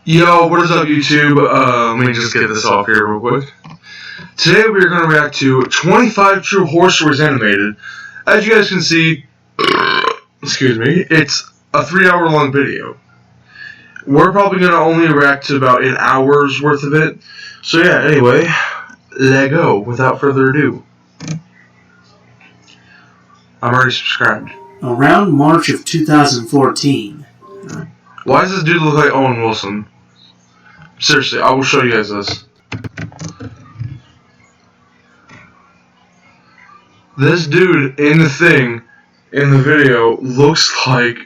Yo, what is up, YouTube? Let me just get this off here real quick. Today we're going to react to 25 True Horror Stories Animated. As you guys can see, excuse me, it's a 3-hour long video. We're probably going to only react to about an hour's worth of it. So yeah, anyway, let go without further ado. I'm already subscribed. Around March of 2014. Why does this dude look like Owen Wilson? Seriously, I will show you guys this. This dude in the thing, in the video, looks like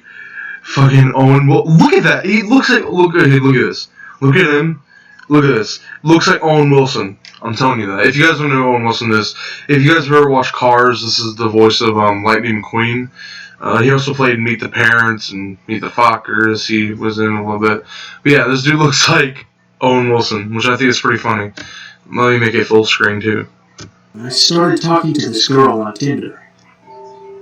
fucking Owen Wilson. Look at that. He looks like, look at this. Look at him. Look at this. Looks like Owen Wilson. I'm telling you that. If you guys don't know who Owen Wilson is, if you guys have ever watched Cars, this is the voice of Lightning McQueen. He also played Meet the Parents and Meet the Fockers. He was in a little bit. But yeah, this dude looks like Owen Wilson, which I think is pretty funny. Let me make it full screen too. I started talking to this girl on Tinder.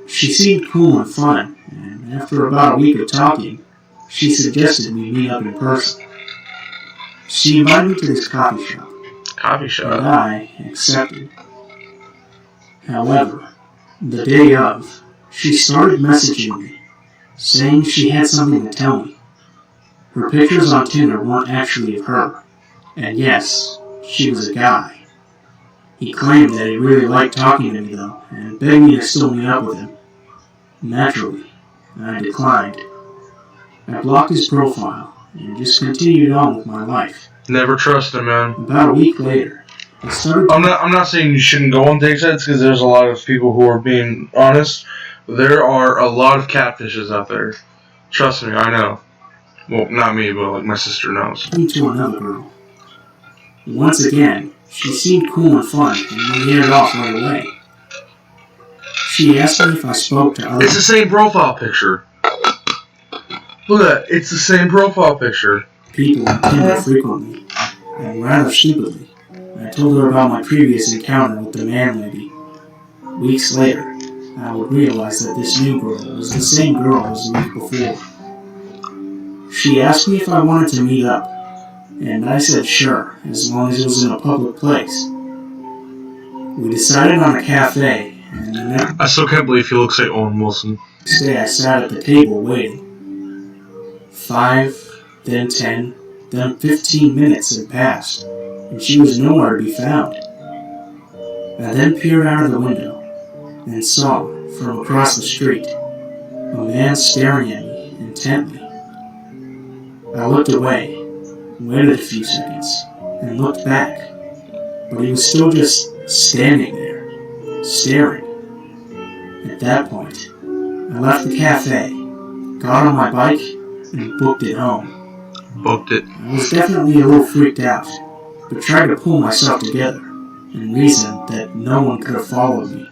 She seemed cool and fun, and after about a week of talking, she suggested we meet up in person. She invited me to this coffee shop. And I accepted. However, the day of, she started messaging me, saying she had something to tell me. Her pictures on Tinder weren't actually of her, and yes, she was a guy. He claimed that he really liked talking to me though, and begged me to still meet up with him. Naturally, I declined. I blocked his profile, and just continued on with my life. Never trust him, man. About a week later, I started... I'm not saying you shouldn't go on date sites, because there's a lot of people who are being honest. There are a lot of catfishes out there. Trust me, I know. Well, not me, but like my sister knows. ...to another girl. Once again, she seemed cool and fun, and we hit it off right away. She asked me if I spoke to others. It's the same profile picture. Look at that. It's the same profile picture. People on Tinder frequently, and rather stupidly, I told her about my previous encounter with the man lady. Weeks later, I would realize that this new girl was the same girl as the week before. She asked me if I wanted to meet up, and I said sure, as long as it was in a public place. We decided on a cafe, and the next I still can't believe he looks like Owen Wilson. day I sat at the table waiting. 5, then 10, then 15 minutes had passed, and she was nowhere to be found. I then peered out of the window, and saw, from across the street, a man staring at me intently. I looked away, waited a few seconds, and looked back, but he was still just standing there, staring. At that point, I left the cafe, got on my bike, and booked it home. Booked it. I was definitely a little freaked out, but tried to pull myself together, and reasoned that no one could have followed me.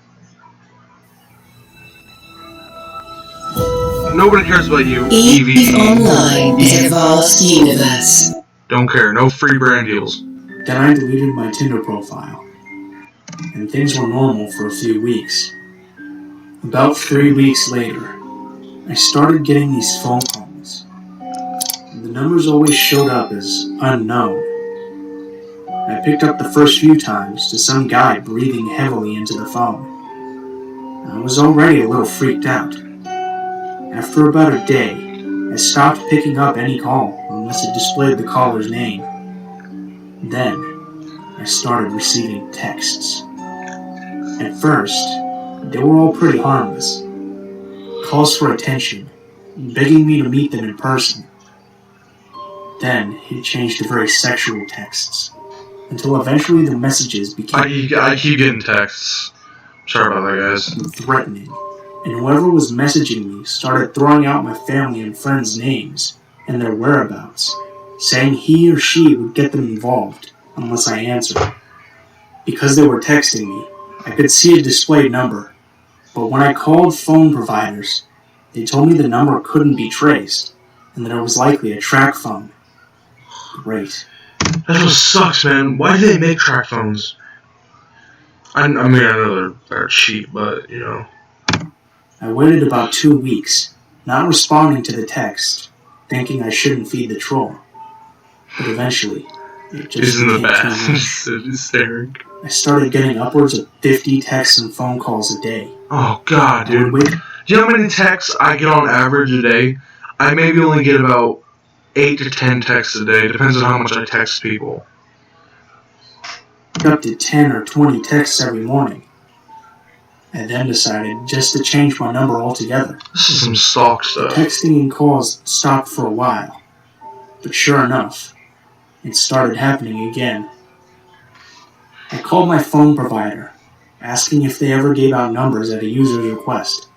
Nobody cares about you, EVE Online is a vast universe. Don't care. No free brand deals. Then I deleted my Tinder profile, and things were normal for a few weeks. About 3 weeks later, I started getting these phone calls. The numbers always showed up as unknown. I picked up the first few times to some guy breathing heavily into the phone. I was already a little freaked out. After about a day, I stopped picking up any call unless it displayed the caller's name. Then, I started receiving texts. At first, they were all pretty harmless. Calls for attention, begging me to meet them in person. Then, it changed to very sexual texts, until eventually the messages became... I keep getting texts. Sorry about that, guys. ...threatening, and whoever was messaging me started throwing out my family and friends' names and their whereabouts, saying he or she would get them involved unless I answered. Because they were texting me, I could see a displayed number, but when I called phone providers, they told me the number couldn't be traced, and that it was likely a track phone. Great. That's what sucks, man. Why do they make track phones? I mean, I know they're cheap, but, you know. I waited about 2 weeks, not responding to the text, thinking I shouldn't feed the troll. but eventually, it just Isn't the became too best. much. It's hysterical. I started getting upwards of 50 texts and phone calls a day. Oh, God, I would dude. wake Do you know how many texts I get on average a day? I maybe only get about 8 to 10 texts a day. Depends on how much I text people. up to 10 or 20 texts every morning. I then decided just to change my number altogether. This is some stalk The stuff. texting and calls stopped for a while, but sure enough, it started happening again. I called my phone provider, asking if they ever gave out numbers at a user's request,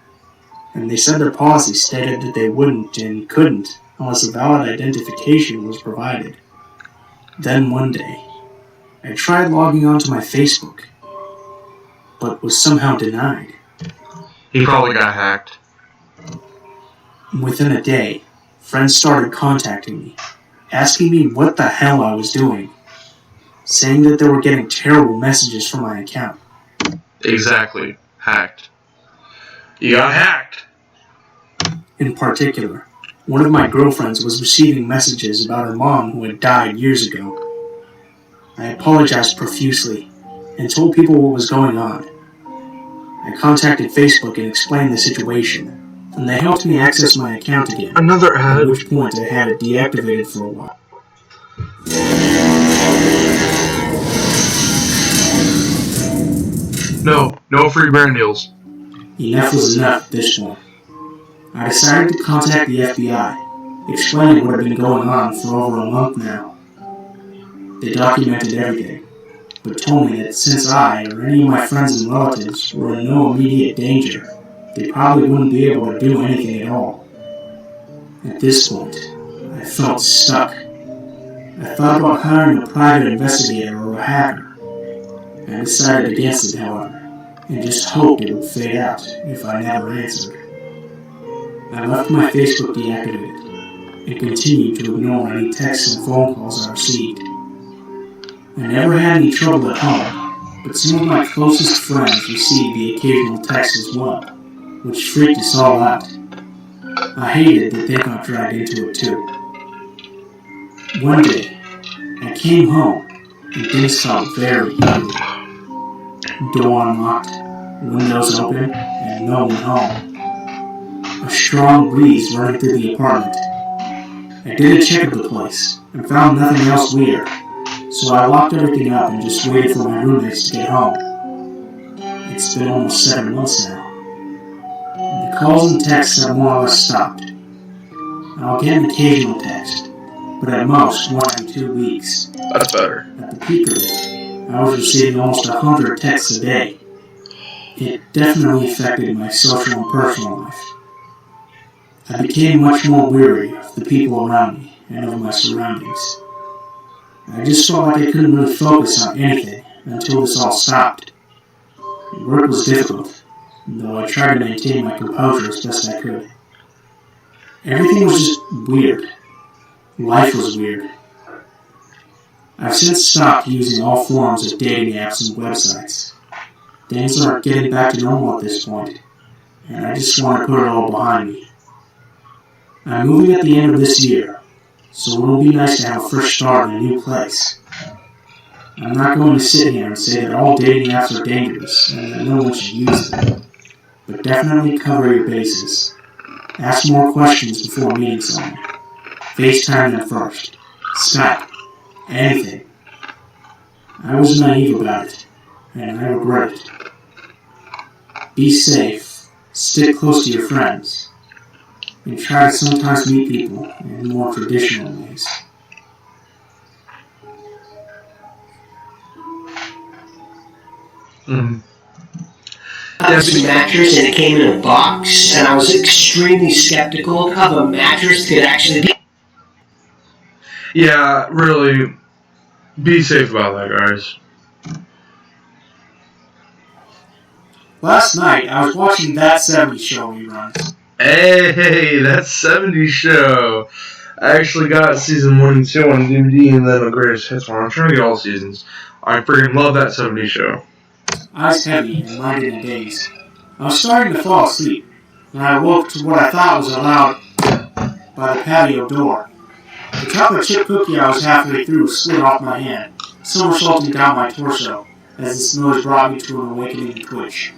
and they said their policy stated that they wouldn't and couldn't unless a valid identification was provided. Then one day, I tried logging onto my Facebook, but was somehow denied. He probably got hacked. Within a day, friends started contacting me, asking me what the hell I was doing, saying that they were getting terrible messages from my account. Exactly. Hacked. You got hacked. In particular, one of my girlfriends was receiving messages about her mom who had died years ago. I apologized profusely and told people what was going on. I contacted Facebook and explained the situation, and they helped me access my account again, Another ad. at which point I had it deactivated for a while. No free brand deals. Enough was enough at this point. I decided to contact the FBI, explaining what had been going on for over a month now. They documented everything, but told me that since I or any of my friends and relatives were in no immediate danger, they probably wouldn't be able to do anything at all. At this point, I felt stuck. I thought about hiring a private investigator or a hacker. I decided against it, however, and just hoped it would fade out if I never answered. I left my Facebook deactivated and continued to ignore any texts and phone calls I received. I never had any trouble at home, but some of my closest friends received the occasional text as well, which freaked us all out. I hated that they got dragged into it too. One day, I came home and things felt very eerie. Door unlocked, windows open, and no one home. A strong breeze running through the apartment. I did a check of the place and found nothing else weird, so I locked everything up and just waited for my roommates to get home. It's been almost 7 months now. The calls and texts have more or less stopped. I'll get an occasional text, but at most 1 or 2 weeks. That's better. At the peak of it, I was receiving almost 100 texts a day. It definitely affected my social and personal life. I became much more weary of the people around me and of my surroundings. I just felt like I couldn't really focus on anything until this all stopped. Work was difficult, though I tried to maintain my composure as best I could. Everything was just weird. Life was weird. I've since stopped using all forms of dating apps and websites. Things are getting back to normal at this point, and I just want to put it all behind me. I'm moving at the end of this year, so it will be nice to have a fresh start in a new place. I'm not going to sit here and say that all dating apps are dangerous and that no one should use them, but definitely cover your bases. Ask more questions before meeting someone. FaceTime them first. Skype. Anything. I was naive about it, and I regret it. Be safe, stick close to your friends, and try to sometimes meet people in more traditional ways. Mm. This mattress and it came in a box, and I was extremely skeptical of a mattress could actually be. Yeah, really, be safe about that, guys. Last night, I was watching That 70s Show reruns. Hey, that's 70s show. I actually got season 1 and 2 on DVD and then the greatest hits one. I'm trying to get all seasons. I freaking love that 70s show. I was heavy and mind in a daze. I was starting to fall asleep, and I woke to what I thought was allowed by the patio door. The chocolate chip cookie I was halfway through slid off my hand, somersaulting down my torso as its noise brought me to an awakening twitch.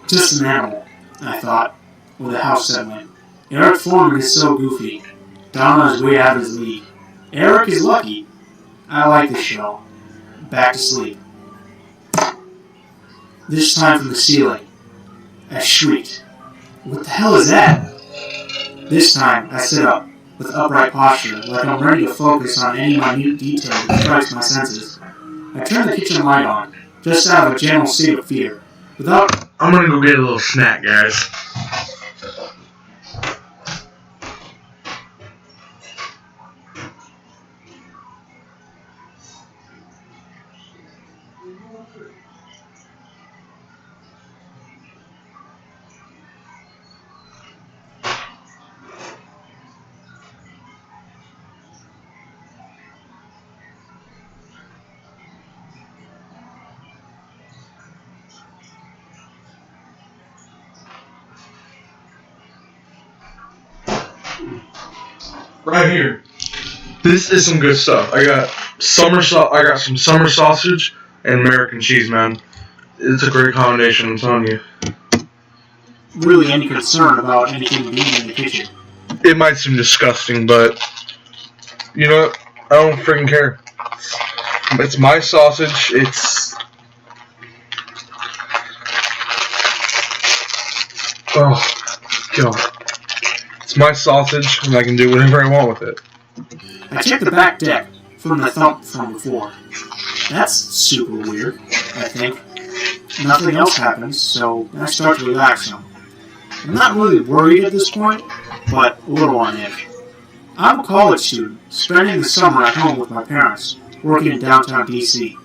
Just an animal, I thought, with a house settling. Eric Foreman is so goofy. Donna is way out of his league. Eric is lucky. I like this show. Back to sleep. This time from the ceiling. I shrieked. What the hell is that? This time I sit up, with upright posture, like I'm ready to focus on any minute detail that strikes my senses. I turn the kitchen light on, just out of a general state of fear. I'm gonna go get a little snack, guys. Right here. This is some good stuff. I got some summer sausage and American cheese, man. It's a great combination, I'm telling you. Really any concern about anything being in the kitchen. It might seem disgusting, but you know what? I don't freaking care. It's my sausage. Oh, God. It's my sausage, and I can do whatever I want with it. I check the back deck from the thump from before. That's super weird, I think. Nothing else happens, so I start to relax some. I'm not really worried at this point, but a little on edge. I'm a college student, spending the summer at home with my parents, working in downtown DC.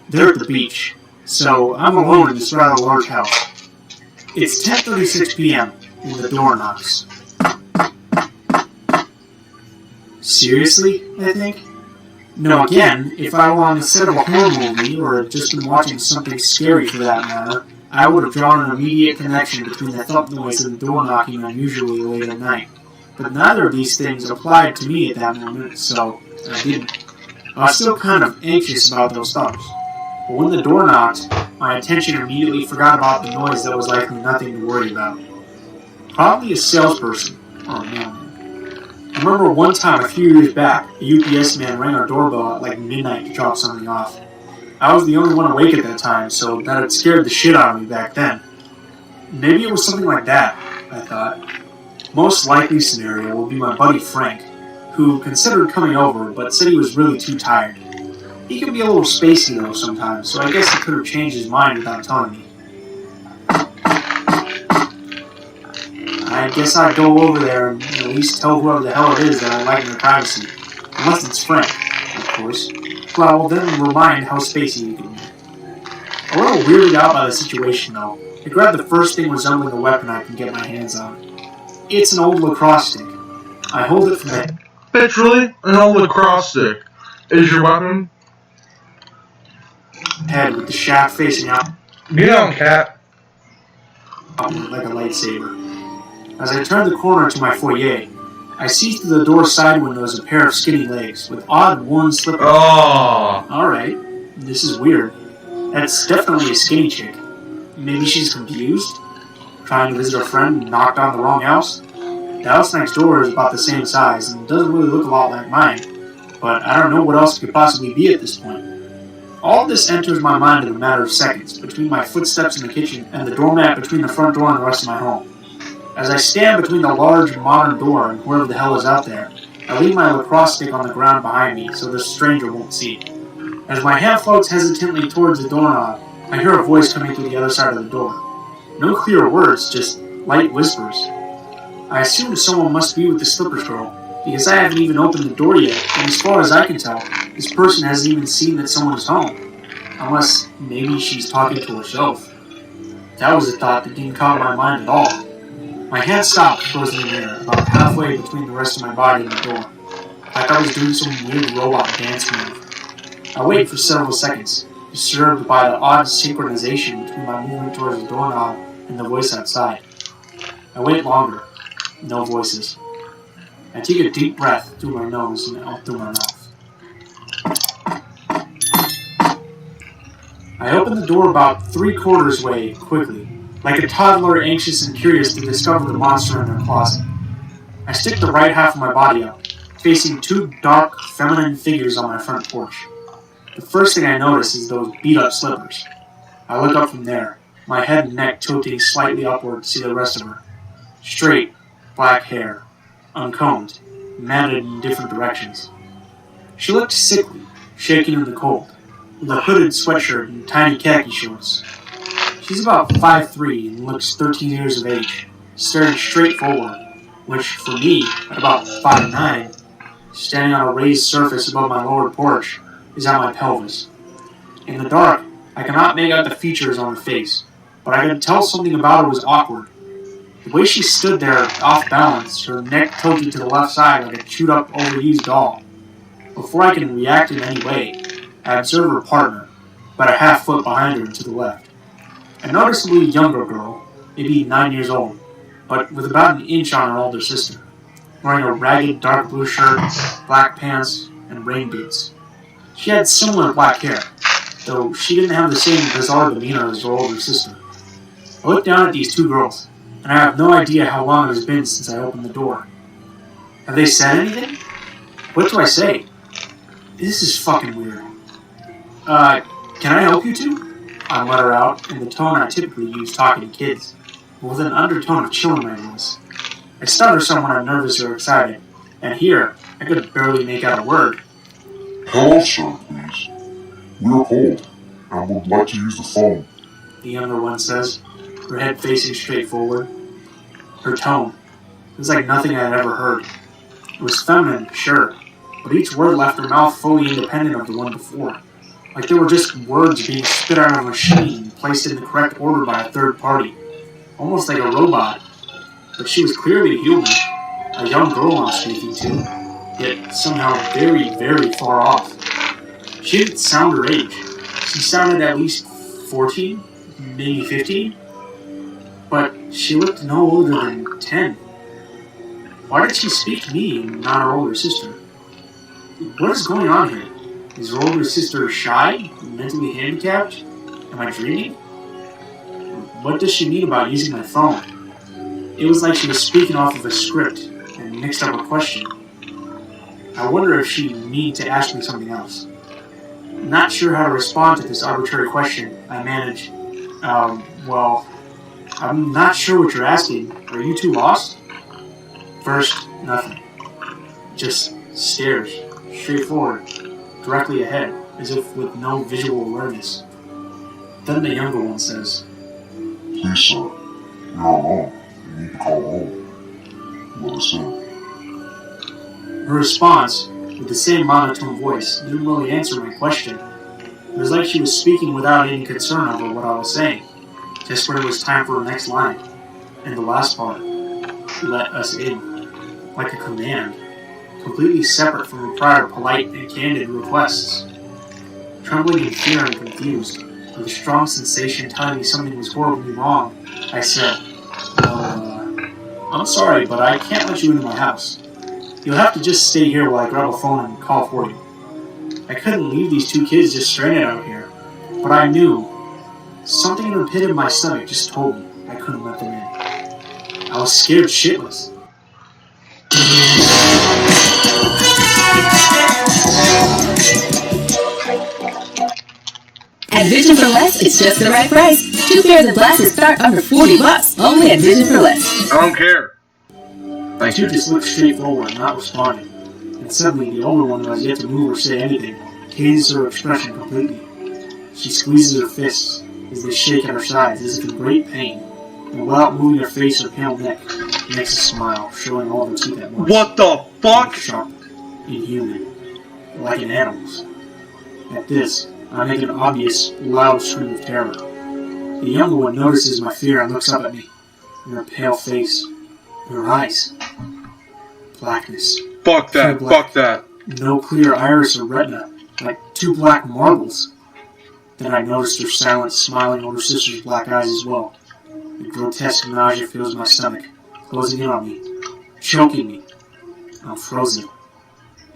They're at the beach, so I'm alone in this rather large house. It's 10:36 p.m. when the door knocks. Seriously, I think? No, again, if I were on the set of a horror movie, or had just been watching something scary for that matter, I would have drawn an immediate connection between the thump noise and the door knocking unusually late at night. But neither of these things applied to me at that moment, so I didn't. I was still kind of anxious about those thumps. But when the door knocked, my attention immediately forgot about the noise that was likely nothing to worry about. Probably a salesperson, or a mailman. I remember one time a few years back, a UPS man rang our doorbell at like midnight to drop something off. I was the only one awake at that time, so that had scared the shit out of me back then. Maybe it was something like that, I thought. Most likely scenario would be my buddy Frank, who considered coming over, but said he was really too tired. He can be a little spacey though sometimes, so I guess he could have changed his mind without telling me. I guess I'd go over there and at least tell whoever the hell it is that I like their privacy. Unless it's Frank, of course. Well, I'll then remind how spacey he can be. A little weirded out by the situation though, I grab the first thing resembling a weapon I can get my hands on. It's an old lacrosse stick. I hold it from the Bitch, really? An old lacrosse stick is your weapon? head with the shaft facing out Get on, cat. like a lightsaber. As I turn the corner to my foyer, I see through the door side windows a pair of skinny legs with odd worn slippers. Oh. Alright, this is weird. That's definitely a skinny chick. Maybe she's confused? Trying to visit a friend and knocked on the wrong house? The house next door is about the same size and doesn't really look a lot like mine, but I don't know what else it could possibly be at this point. All of this enters my mind in a matter of seconds, between my footsteps in the kitchen and the doormat between the front door and the rest of my home. As I stand between the large, modern door and whoever the hell is out there, I leave my lacrosse stick on the ground behind me so the stranger won't see. As my hand floats hesitantly towards the doorknob, I hear a voice coming through the other side of the door. No clear words, just light whispers. I assume someone must be with the slippers girl, because I haven't even opened the door yet, and as far as I can tell, this person hasn't even seen that someone is home. Unless maybe she's talking to herself. That was a thought that didn't cross my mind at all. My hand stopped frozen in air, about halfway between the rest of my body and the door, like I was doing some weird robot dance move. I wait for several seconds, disturbed by the odd synchronization between my movement towards the doorknob and the voice outside. I wait longer. No voices. I take a deep breath through my nose and out through my mouth. I open the door about 3/4 way quickly, like a toddler anxious and curious to discover the monster in their closet. I stick the right half of my body up, facing two dark, feminine figures on my front porch. The first thing I notice is those beat-up slippers. I look up from there, my head and neck tilting slightly upward to see the rest of her. Straight, black hair, uncombed, matted in different directions. She looked sickly, shaking in the cold, with a hooded sweatshirt and tiny khaki shorts. She's about 5'3" and looks 13 years of age, staring straight forward, which, for me, at about 5'9", standing on a raised surface above my lower porch, is at my pelvis. In the dark, I cannot make out the features on her face, but I can tell something about her was awkward. The way she stood there, off balance, her neck tilted to the left side like a chewed-up, overused doll. Before I can react in any way, I observe her partner, about a half foot behind her to the left. A noticeably younger girl, maybe 9 years old, but with about an inch on her older sister, wearing a ragged dark blue shirt, black pants, and rain boots. She had similar black hair, though she didn't have the same bizarre demeanor as her older sister. I look down at these two girls, and I have no idea how long it has been since I opened the door. Have they said anything? What do I say? This is fucking weird. Can I help you two? I mutter out in the tone I typically use talking to kids, but with an undertone of chill in my voice. I stutter somewhat I'm nervous or excited, and here, I could barely make out a word. Hello, sir, please. We're cold, and would like to use the phone. The younger one says, her head facing straight forward. Her tone, it was like nothing I had ever heard. It was feminine, sure, but each word left her mouth fully independent of the one before. Like they were just words being spit out of a machine and placed in the correct order by a third party. Almost like a robot. But she was clearly human, a young girl I'm speaking to, yet somehow very, very far off. She didn't sound her age. She sounded at least 14, maybe 15, but she looked no older than 10. Why did she speak to me and not her older sister? What is going on here? Is her older sister shy, mentally handicapped? Am I dreaming? What does she mean about using my phone? It was like she was speaking off of a script and mixed up a question. I wonder if she needed to ask me something else. Not sure how to respond to this arbitrary question, I managed. Well, I'm not sure what you're asking. Are you two lost? First, nothing. Just stares, straight forward, directly ahead, as if with no visual awareness. Then the younger one says, Please, sir, you're alone. You need to call home. Let us in. Her response, with the same monotone voice, didn't really answer my question. It was like she was speaking without any concern over what I was saying, just when it was time for her next line. And the last part, let us in, like a command, completely separate from her prior polite and candid requests. Trembling in fear and confused, with a strong sensation telling me something was horribly wrong, I said, I'm sorry, but I can't let you into my house. You'll have to just stay here while I grab a phone and call for you. I couldn't leave these two kids just stranded out here, but I knew. Something in the pit of my stomach just told me I couldn't let them in. I was scared shitless. At Vision for Less, it's just the right price. 2 pairs of glasses start under $40, only at Vision for Less. I don't care. The two just looked straight forward, not responding. And suddenly, the older one who has yet to move or say anything changes her expression completely. She squeezes her fists as they shake at her sides as if in great pain, and without moving her face or pale neck, makes a smile, showing all her teeth at once. What the fuck? Sharp, inhuman, like an animal's. At this, I make an obvious, loud scream of terror. The younger one notices my fear and looks up at me, in her pale face, in her eyes. Blackness. Fuck that. Fuck that. No clear iris or retina, like two black marbles. Then I noticed her silent, smiling older sister's black eyes as well. The grotesque nausea fills my stomach, closing in on me, choking me. I'm frozen.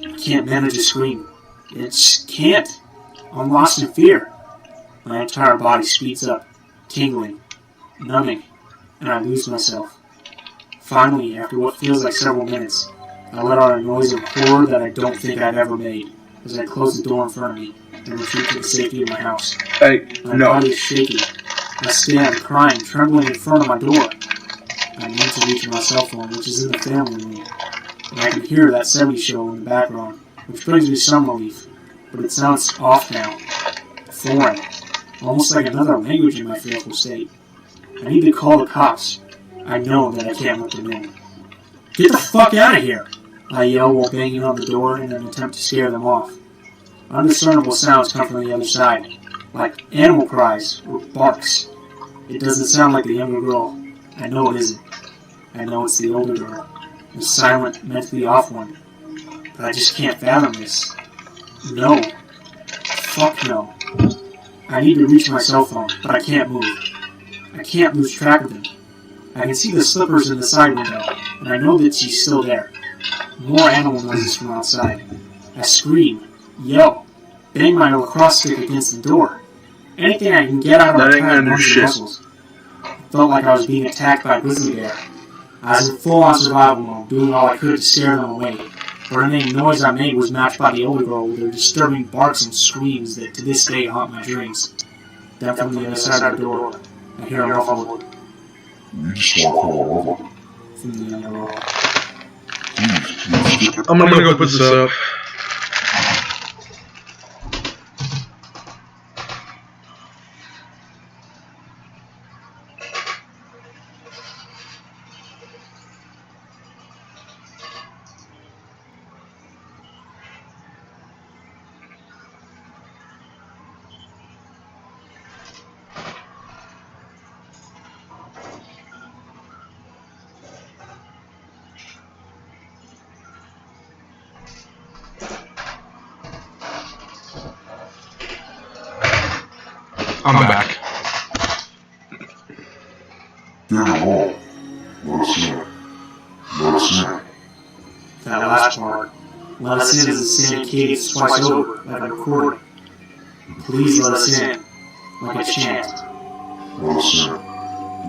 I can't manage a scream. I just can't. I'm lost in fear. My entire body speeds up, tingling, numbing, and I lose myself. Finally, after what feels like several minutes, I let out a noise of horror that I don't think I've ever made as I close the door in front of me and retreat to the safety of my house. My body is shaking. I stand, crying, trembling in front of my door. I need to reach my cell phone, which is in the family room, and I can hear that 70s show in the background, which brings me some relief, but it sounds off now, foreign, almost like another language in my fearful state. I need to call the cops. I know that I can't let them in. Get the fuck out of here! I yell while banging on the door in an attempt to scare them off. Undiscernible sounds come from the other side, like animal cries or barks. It doesn't sound like the younger girl. I know it isn't. I know it's the older girl, the silent, mentally off one. But I just can't fathom this. No. Fuck no. I need to reach my cell phone, but I can't move. I can't lose track of them. I can see the slippers in the side window, and I know that she's still there. More animal noises from outside. I scream, yell, bang my lacrosse stick against the door. Anything I can get out of my tired bones and muscles. It felt like I was being attacked by a grizzly bear. I was in full-on survival mode, doing all I could to scare them away. But any noise I made was matched by the older girl with her disturbing barks and screams that to this day haunt my dreams. Then from the other side of the door, I hear a muffled You just want to call over. from the other girl. Please. I'm gonna go put this up. I'm back. Get it all. Let us in. Let us in. That last part, let us in as the same cadence twice over, like a recording. Please let us in, like a chant. Let us in.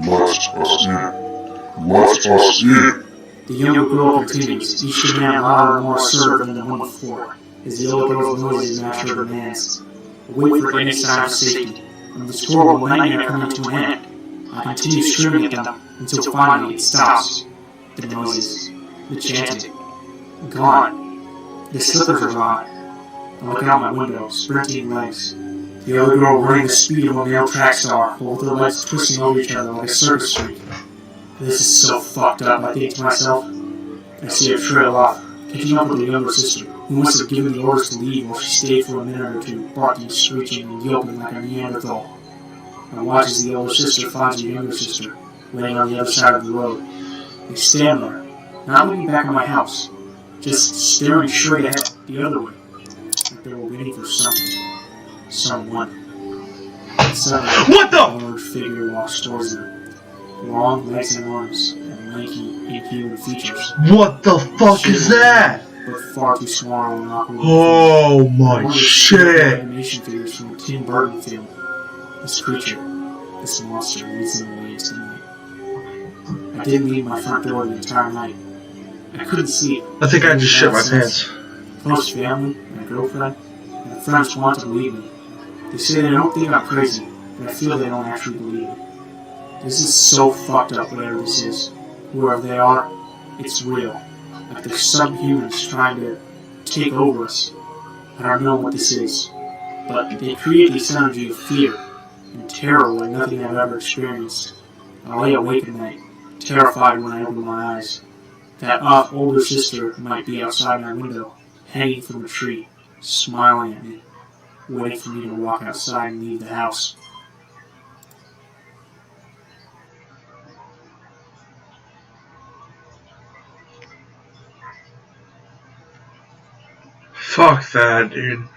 Let us in. Let us in. The younger girl continues, each demand louder and more assertive than the one before, as the older girl's noises match her demands. Wait for any sign of safety, and the horrible nightmare coming to an end. I continue screaming at them until finally it stops. The noises, the chanting, gone. The slippers are gone. I look out my window, sprinting legs. The other girl running the speed of a male track star, while with her legs twisting over each other like a circus freak. This is so fucked up, I think to myself. I see her trail off, catching up with her younger sister, who must have given the orders to leave while she stayed for a minute or two, barking, screeching, and yelping like a Neanderthal. I watch as the older sister finds her younger sister, laying on the other side of the road. They stand there, not looking back at my house, just staring straight ahead, the other way, like they were waiting for something. Someone. Suddenly, What the? a large figure walks towards them. Long legs and arms, and lanky, inhuman features. What the fuck is that? But far too small and awkward. Oh One my of the shit. animation figures from a Tim Burton film. This creature, this monster, leads them away into the night. I didn't leave my front door the entire night. I couldn't sleep. I think I just shit my pants. Close family, my girlfriend, and the friends want to believe me. They say they don't think I'm crazy, but I feel they don't actually believe me. This is so fucked up, whatever this is. Whoever they are, it's real. Like they're subhumans trying to take over us. I don't know what this is, but they create this energy of fear and terror like nothing I've ever experienced. I lay awake at night, terrified when I open my eyes. That older sister might be outside my window, hanging from a tree, smiling at me, waiting for me to walk outside and leave the house. Fuck that, dude.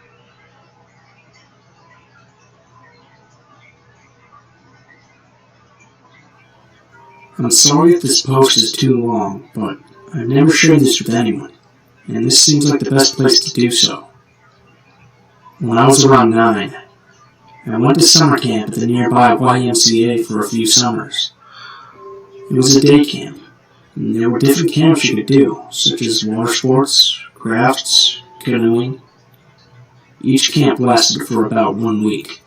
I'm sorry if this post is too long, but I've never shared this with anyone. and this seems like the best place to do so. When I was around 9, I went to summer camp at the nearby YMCA for a few summers. It was a day camp, and there were different camps you could do, such as water sports, crafts, canoeing. Each camp lasted for about 1 week.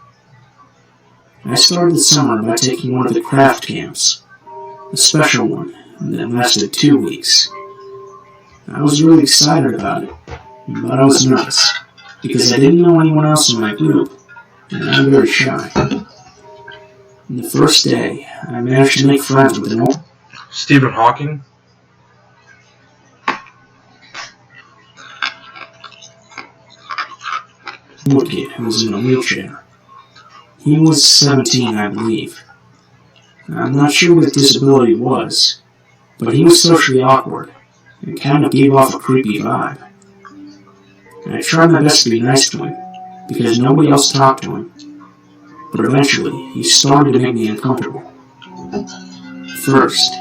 I started the summer by taking one of the craft camps, a special one that lasted 2 weeks. I was really excited about it, but I was nervous, because I didn't know anyone else in my group, and I'm very shy. On the first day, I managed to make friends with an old Stephen Hawking? kid who was in a wheelchair. He was 17, I believe. I'm not sure what his disability was, but he was socially awkward, and kind of gave off a creepy vibe. I tried my best to be nice to him, because nobody else talked to him, but eventually he started to make me uncomfortable. First,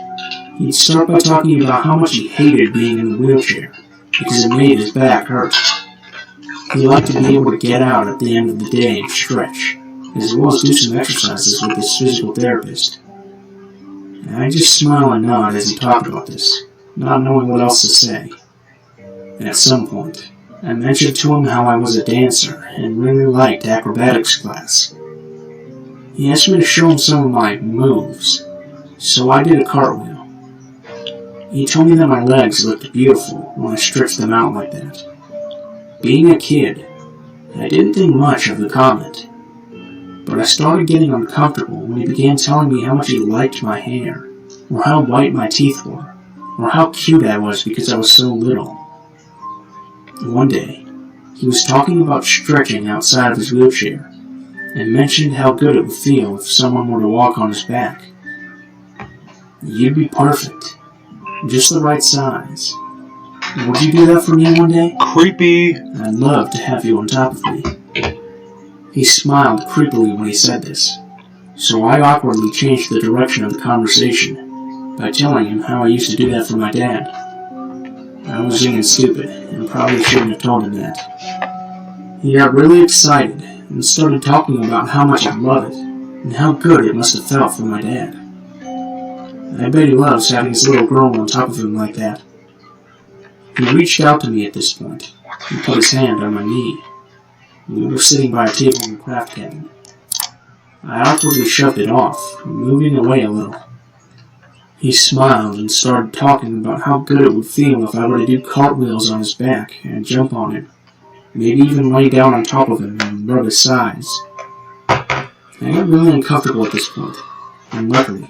he'd start by talking about how much he hated being in the wheelchair, because it made his back hurt. He liked to be able to get out at the end of the day and stretch, as well as do some exercises with his physical therapist. I just smile and nod as he talked about this, not knowing what else to say. At some point, I mentioned to him how I was a dancer and really liked acrobatics class. He asked me to show him some of my moves, so I did a cartwheel. He told me that my legs looked beautiful when I stretched them out like that. Being a kid, I didn't think much of the comment, but I started getting uncomfortable when he began telling me how much he liked my hair, or how white my teeth were, or how cute I was because I was so little. One day, he was talking about stretching outside of his wheelchair, and mentioned how good it would feel if someone were to walk on his back. You'd be perfect, just the right size. Would you do that for me one day? Creepy. I'd love to have you on top of me. He smiled creepily when he said this, so I awkwardly changed the direction of the conversation by telling him how I used to do that for my dad. I was young and stupid, and probably shouldn't have told him that. He got really excited and started talking about how much I love it, and how good it must have felt for my dad. I bet he loves having his little girl on top of him like that. He reached out to me at this point, and put his hand on my knee. We were sitting by a table in the craft cabin. I awkwardly shoved it off, moving away a little. He smiled and started talking about how good it would feel if I were to do cartwheels on his back and jump on him, maybe even lay down on top of him and rub his sides. I got really uncomfortable at this point, and luckily,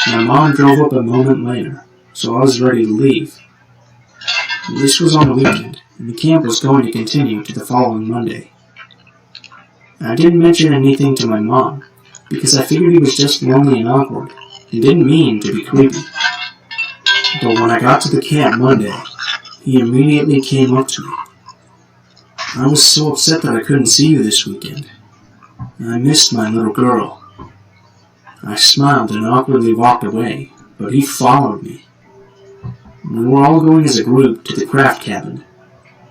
my mom drove up a moment later, so I was ready to leave. This was on the weekend, and the camp was going to continue to the following Monday. I didn't mention anything to my mom, because I figured he was just lonely and awkward, and didn't mean to be creepy. But when I got to the camp Monday, he immediately came up to me. I was so upset that I couldn't see you this weekend. I missed my little girl. I smiled and awkwardly walked away, but he followed me. We were all going as a group to the craft cabin,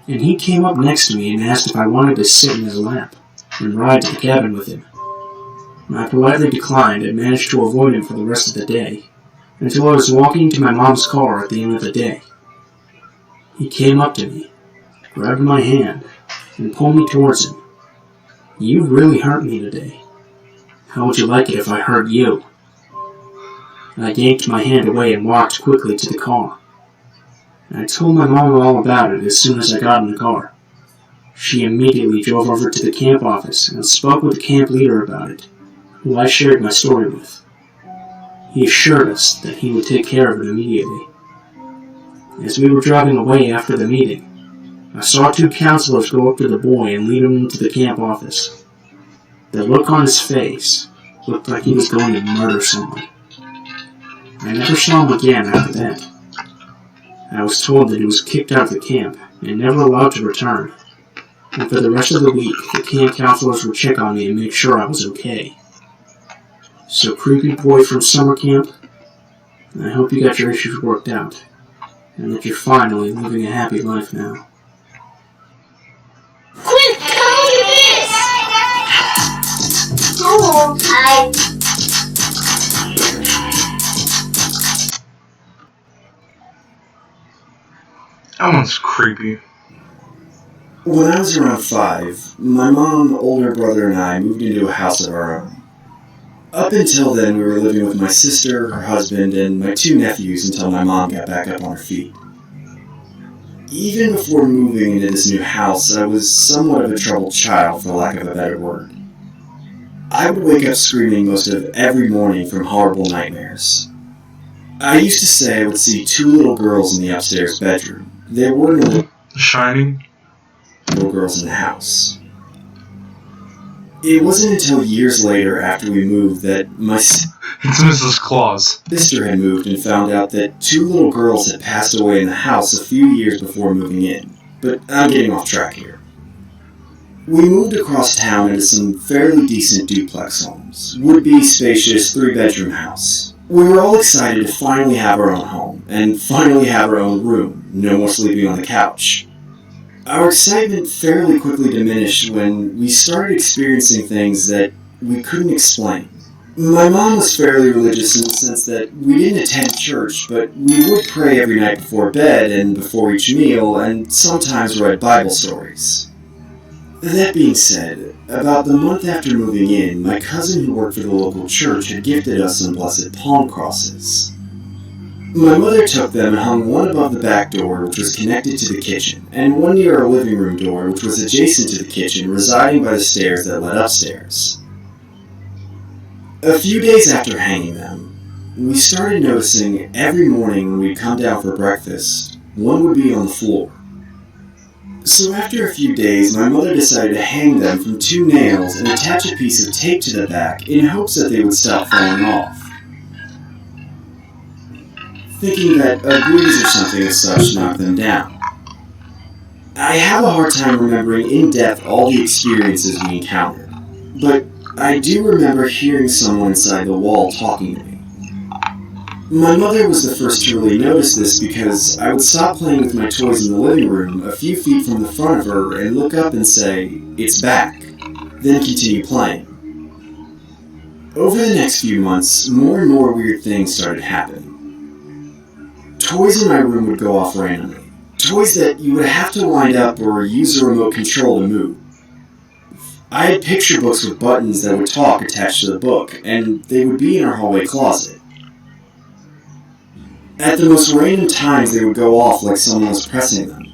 and he came up next to me and asked if I wanted to sit in his lap and ride to the cabin with him. I politely declined and managed to avoid him for the rest of the day, until I was walking to my mom's car at the end of the day. He came up to me, grabbed my hand, and pulled me towards him. "You really hurt me today. How would you like it if I hurt you?" I yanked my hand away and walked quickly to the car. I told my mom all about it as soon as I got in the car. She immediately drove over to the camp office and spoke with the camp leader about it, who I shared my story with. He assured us that he would take care of it immediately. As we were driving away after the meeting, I saw 2 counselors go up to the boy and lead him into the camp office. The look on his face looked like he was going to murder someone. I never saw him again after that. I was told that he was kicked out of the camp and never allowed to return. And for the rest of the week, the camp counselors would check on me and make sure I was okay. So, creepy boy from summer camp, I hope you got your issues worked out. and that you're finally living a happy life now. Quinn, come look at this! Hello, hi. That one's creepy. When I was around 5, my mom, older brother, and I moved into a house of our own. Up until then, we were living with my sister, her husband, and my 2 nephews until my mom got back up on her feet. Even before moving into this new house, I was somewhat of a troubled child, for lack of a better word. I would wake up screaming most of every morning from horrible nightmares. I used to say I would see 2 little girls in the upstairs bedroom. There were no Shining. little girls in the house. It wasn't until years later after we moved that my It's Mrs. Claus. sister had moved and found out that 2 little girls had passed away in the house a few years before moving in. But I'm getting off track here. We moved across town into some fairly decent duplex homes. Would-be spacious 3-bedroom house. We were all excited to finally have our own home, and finally have our own room, no more sleeping on the couch. Our excitement fairly quickly diminished when we started experiencing things that we couldn't explain. My mom was fairly religious in the sense that we didn't attend church, but we would pray every night before bed and before each meal, and sometimes read Bible stories. That being said, about the month after moving in, my cousin who worked for the local church had gifted us some blessed palm crosses. My mother took them and hung one above the back door, which was connected to the kitchen, and one near our living room door, which was adjacent to the kitchen, residing by the stairs that led upstairs. A few days after hanging them, we started noticing every morning when we'd come down for breakfast, one would be on the floor. So after a few days, my mother decided to hang them from 2 nails and attach a piece of tape to the back in hopes that they would stop falling off. Thinking that a breeze or something as such knocked them down. I have a hard time remembering in depth all the experiences we encountered, but I do remember hearing someone inside the wall talking to me. My mother was the first to really notice this because I would stop playing with my toys in the living room a few feet from the front of her and look up and say, "It's back," then continue playing. Over the next few months, more and more weird things started happening. Toys in my room would go off randomly. Toys that you would have to wind up or use a remote control to move. I had picture books with buttons that would talk attached to the book, and they would be in our hallway closet. At the most random times, they would go off like someone was pressing them.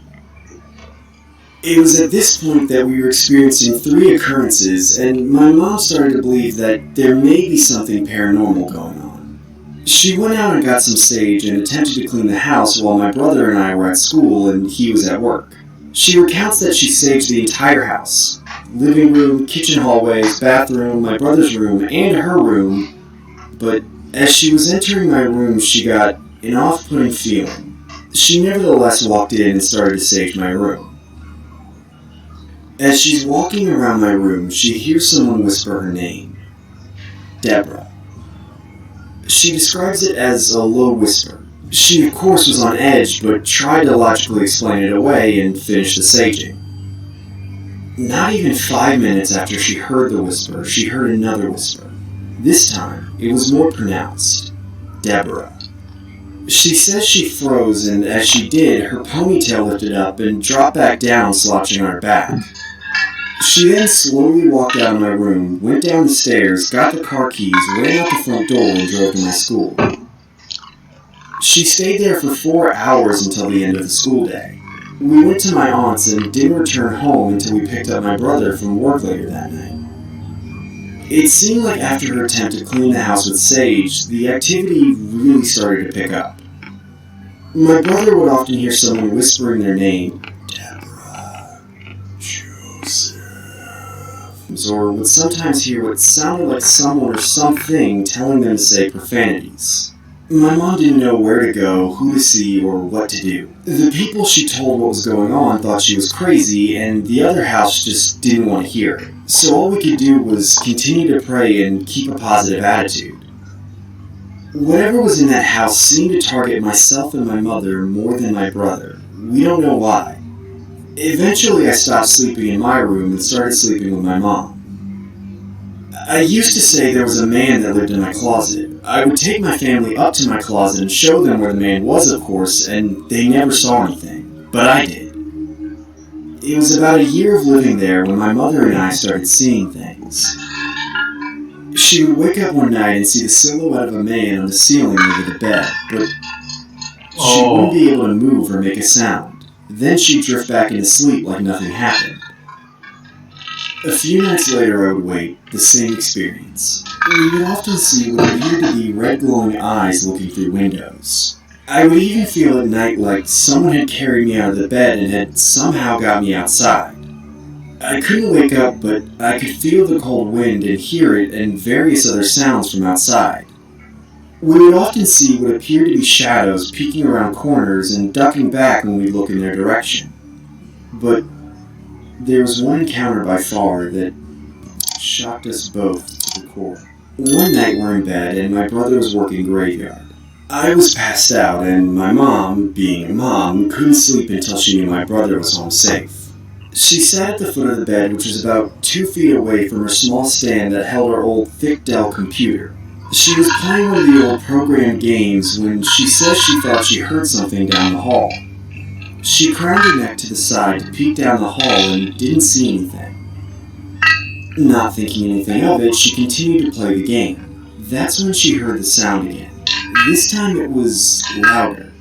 It was at this point that we were experiencing 3 occurrences, and my mom started to believe that there may be something paranormal going on. She went out and got some sage and attempted to clean the house while my brother and I were at school and he was at work. She recounts that she saged the entire house. Living room, kitchen hallways, bathroom, my brother's room, and her room. But as she was entering my room, she got an off-putting feeling. She nevertheless walked in and started to sage my room. As she's walking around my room, she hears someone whisper her name. Deborah. She describes it as a low whisper. She, of course, was on edge, but tried to logically explain it away and finish the saging. Not even 5 minutes after she heard the whisper, she heard another whisper. This time, it was more pronounced. Deborah. She says she froze, and as she did, her ponytail lifted up and dropped back down, slouching on her back. She then slowly walked out of my room, went down the stairs, got the car keys, ran out the front door, and drove to my school. She stayed there for 4 hours until the end of the school day. We went to my aunt's and didn't return home until we picked up my brother from work later that night. It seemed like after her attempt to clean the house with sage, the activity really started to pick up. My brother would often hear someone whispering their name, Deborah, Joseph, or would sometimes hear what sounded like someone or something telling them to say profanities. My mom didn't know where to go, who to see, or what to do. The people she told what was going on thought she was crazy, and the other house just didn't want to hear it. So all we could do was continue to pray and keep a positive attitude. Whatever was in that house seemed to target myself and my mother more than my brother. We don't know why. Eventually, I stopped sleeping in my room and started sleeping with my mom. I used to say there was a man that lived in my closet. I would take my family up to my closet and show them where the man was, of course, and they never saw anything. But I did. It was about a year of living there when my mother and I started seeing things. She would wake up one night and see the silhouette of a man on the ceiling over the bed, but she wouldn't be able to move or make a sound. Then she'd drift back into sleep like nothing happened. A few nights later I would wake, the same experience. We would often see what appeared to be red glowing eyes looking through windows. I would even feel at night like someone had carried me out of the bed and had somehow got me outside. I couldn't wake up, but I could feel the cold wind and hear it and various other sounds from outside. We would often see what appeared to be shadows peeking around corners and ducking back when we look in their direction. But there was one encounter by far that shocked us both to the core. One night we're in bed and my brother was working graveyard. I was passed out and my mom, being a mom, couldn't sleep until she knew my brother was home safe. She sat at the foot of the bed, which was about 2 feet away from her small stand that held her old thick Dell computer. She was playing one of the old programmed games when she said she thought she heard something down the hall. She craned her neck to the side to peek down the hall and didn't see anything. Not thinking anything of it, she continued to play the game. That's when she heard the sound again. This time it was louder.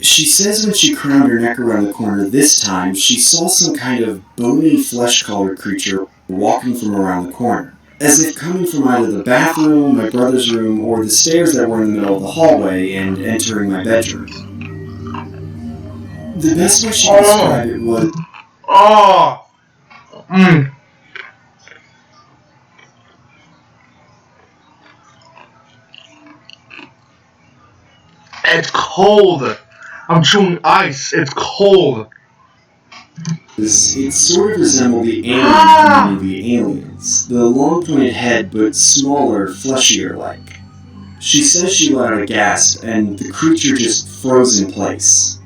She says when she craned her neck around the corner this time, she saw some kind of bony, flesh-colored creature walking from around the corner, as if coming from either the bathroom, my brother's room, or the stairs that were in the middle of the hallway and entering my bedroom. The best way she described it was... It's cold. I'm chewing ice. It's cold. It sort of resembled the alien from the movie Aliens. The long pointed head, but smaller, fleshier-like. She says she let out a gasp, and the creature just froze in place.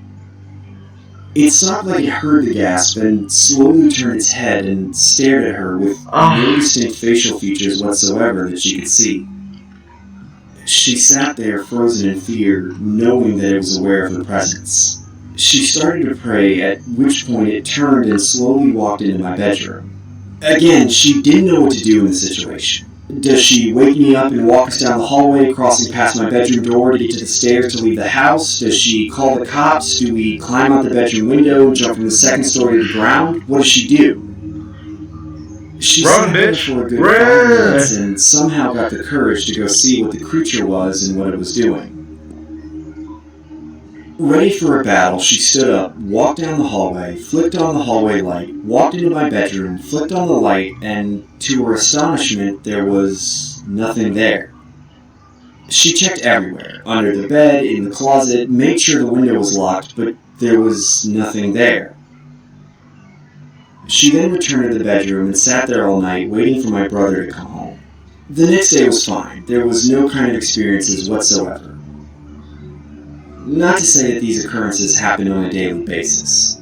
It stopped like it heard the gasp, and slowly turned its head and stared at her with no distinct facial features whatsoever that she could see. She sat there frozen in fear, knowing that it was aware of her presence. She started to pray, at which point it turned and slowly walked into my bedroom. Again, she didn't know what to do in the situation. Does she wake me up and walk us down the hallway, crossing past my bedroom door to get to the stairs to leave the house? Does she call the cops? Do we climb out the bedroom window, jump from the second story to the ground? What does she do? She sat there for a good 5 minutes and somehow got the courage to go see what the creature was and what it was doing. Ready for a battle, she stood up, walked down the hallway, flicked on the hallway light, walked into my bedroom, flicked on the light, and to her astonishment, there was nothing there. She checked everywhere, under the bed, in the closet, made sure the window was locked, but there was nothing there. She then returned to the bedroom and sat there all night, waiting for my brother to come home. The next day was fine. There was no kind of experiences whatsoever. Not to say that these occurrences happened on a daily basis.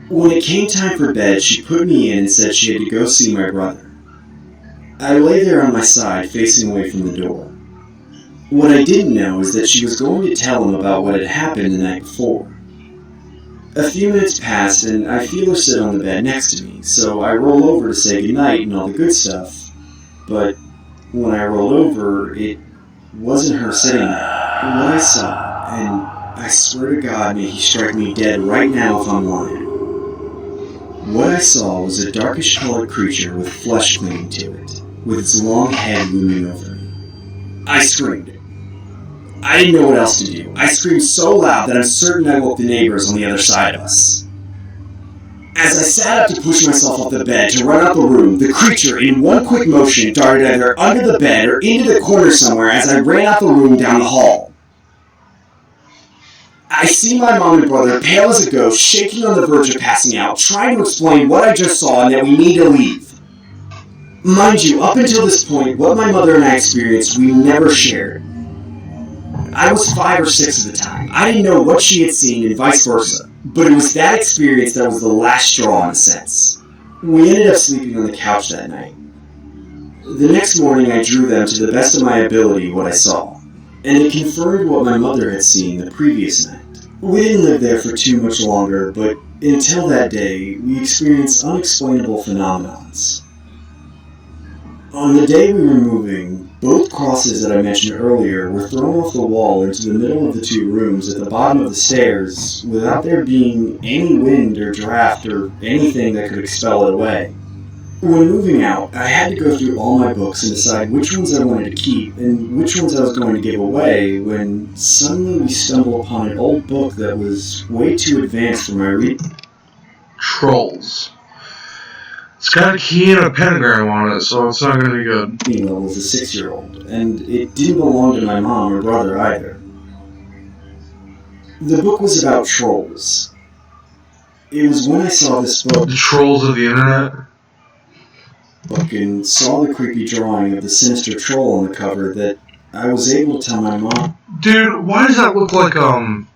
When it came time for bed, she put me in and said she had to go see my brother. I lay there on my side, facing away from the door. What I didn't know is that she was going to tell him about what had happened the night before. A few minutes passed, and I feel her sit on the bed next to me, so I roll over to say goodnight and all the good stuff. But when I rolled over, it wasn't her sitting there. What I saw, and I swear to God, may he strike me dead right now if I'm lying. What I saw was a darkish-colored creature with flesh clinging to it, with its long head looming over me. I screamed. I didn't know what else to do. I screamed so loud that I'm certain I woke the neighbors on the other side of us. As I sat up to push myself off the bed to run out the room, the creature, in one quick motion, darted either under the bed or into the corner somewhere as I ran out the room down the hall. I see my mom and brother, pale as a ghost, shaking on the verge of passing out, trying to explain what I just saw and that we need to leave. Mind you, up until this point, what my mother and I experienced, we never shared. I was 5 or 6 at the time. I didn't know what she had seen and vice versa. But it was that experience that was the last straw in a sense. We ended up sleeping on the couch that night. The next morning I drew them to the best of my ability what I saw, and it confirmed what my mother had seen the previous night. We didn't live there for too much longer, but until that day, we experienced unexplainable phenomenons. On the day we were moving, both crosses that I mentioned earlier were thrown off the wall into the middle of the 2 rooms at the bottom of the stairs without there being any wind or draft or anything that could expel it away. When moving out, I had to go through all my books and decide which ones I wanted to keep and which ones I was going to give away when suddenly we stumbled upon an old book that was way too advanced for my reading. Trolls. It's got a key and a pentagram on it, so it's not going to be good. Level was a 6-year-old, and it didn't belong to my mom or brother either. The book was about trolls. It was when I saw this book, The trolls of the internet? and saw the creepy drawing of the sinister troll on the cover that I was able to tell my mom. Dude, why does that look like, the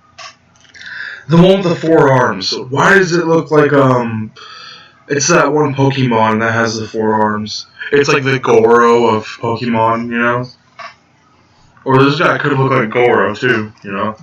one with the 4 arms? Why does it look like, it's that one Pokemon that has the 4 arms. It's like the Goro of Pokemon, you know? Or this guy could have looked like Goro, too, you know?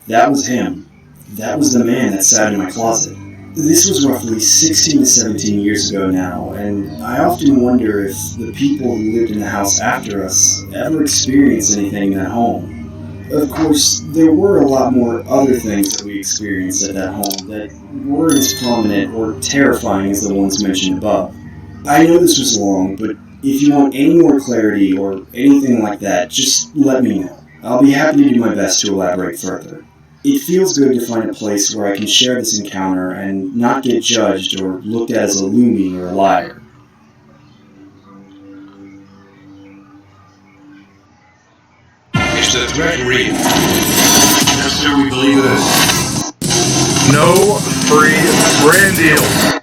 That was him. That was the man that sat in my closet. This was roughly 16 to 17 years ago now, and I often wonder if the people who lived in the house after us ever experienced anything in that home. Of course, there were a lot more other things that we experienced at that home that weren't as prominent or terrifying as the ones mentioned above. I know this was long, but if you want any more clarity or anything like that, just let me know. I'll be happy to do my best to elaborate further. It feels good to find a place where I can share this encounter and not get judged or looked at as a loony or a liar. Is the threat real? Yes, sir, we believe it is. No free brand deals.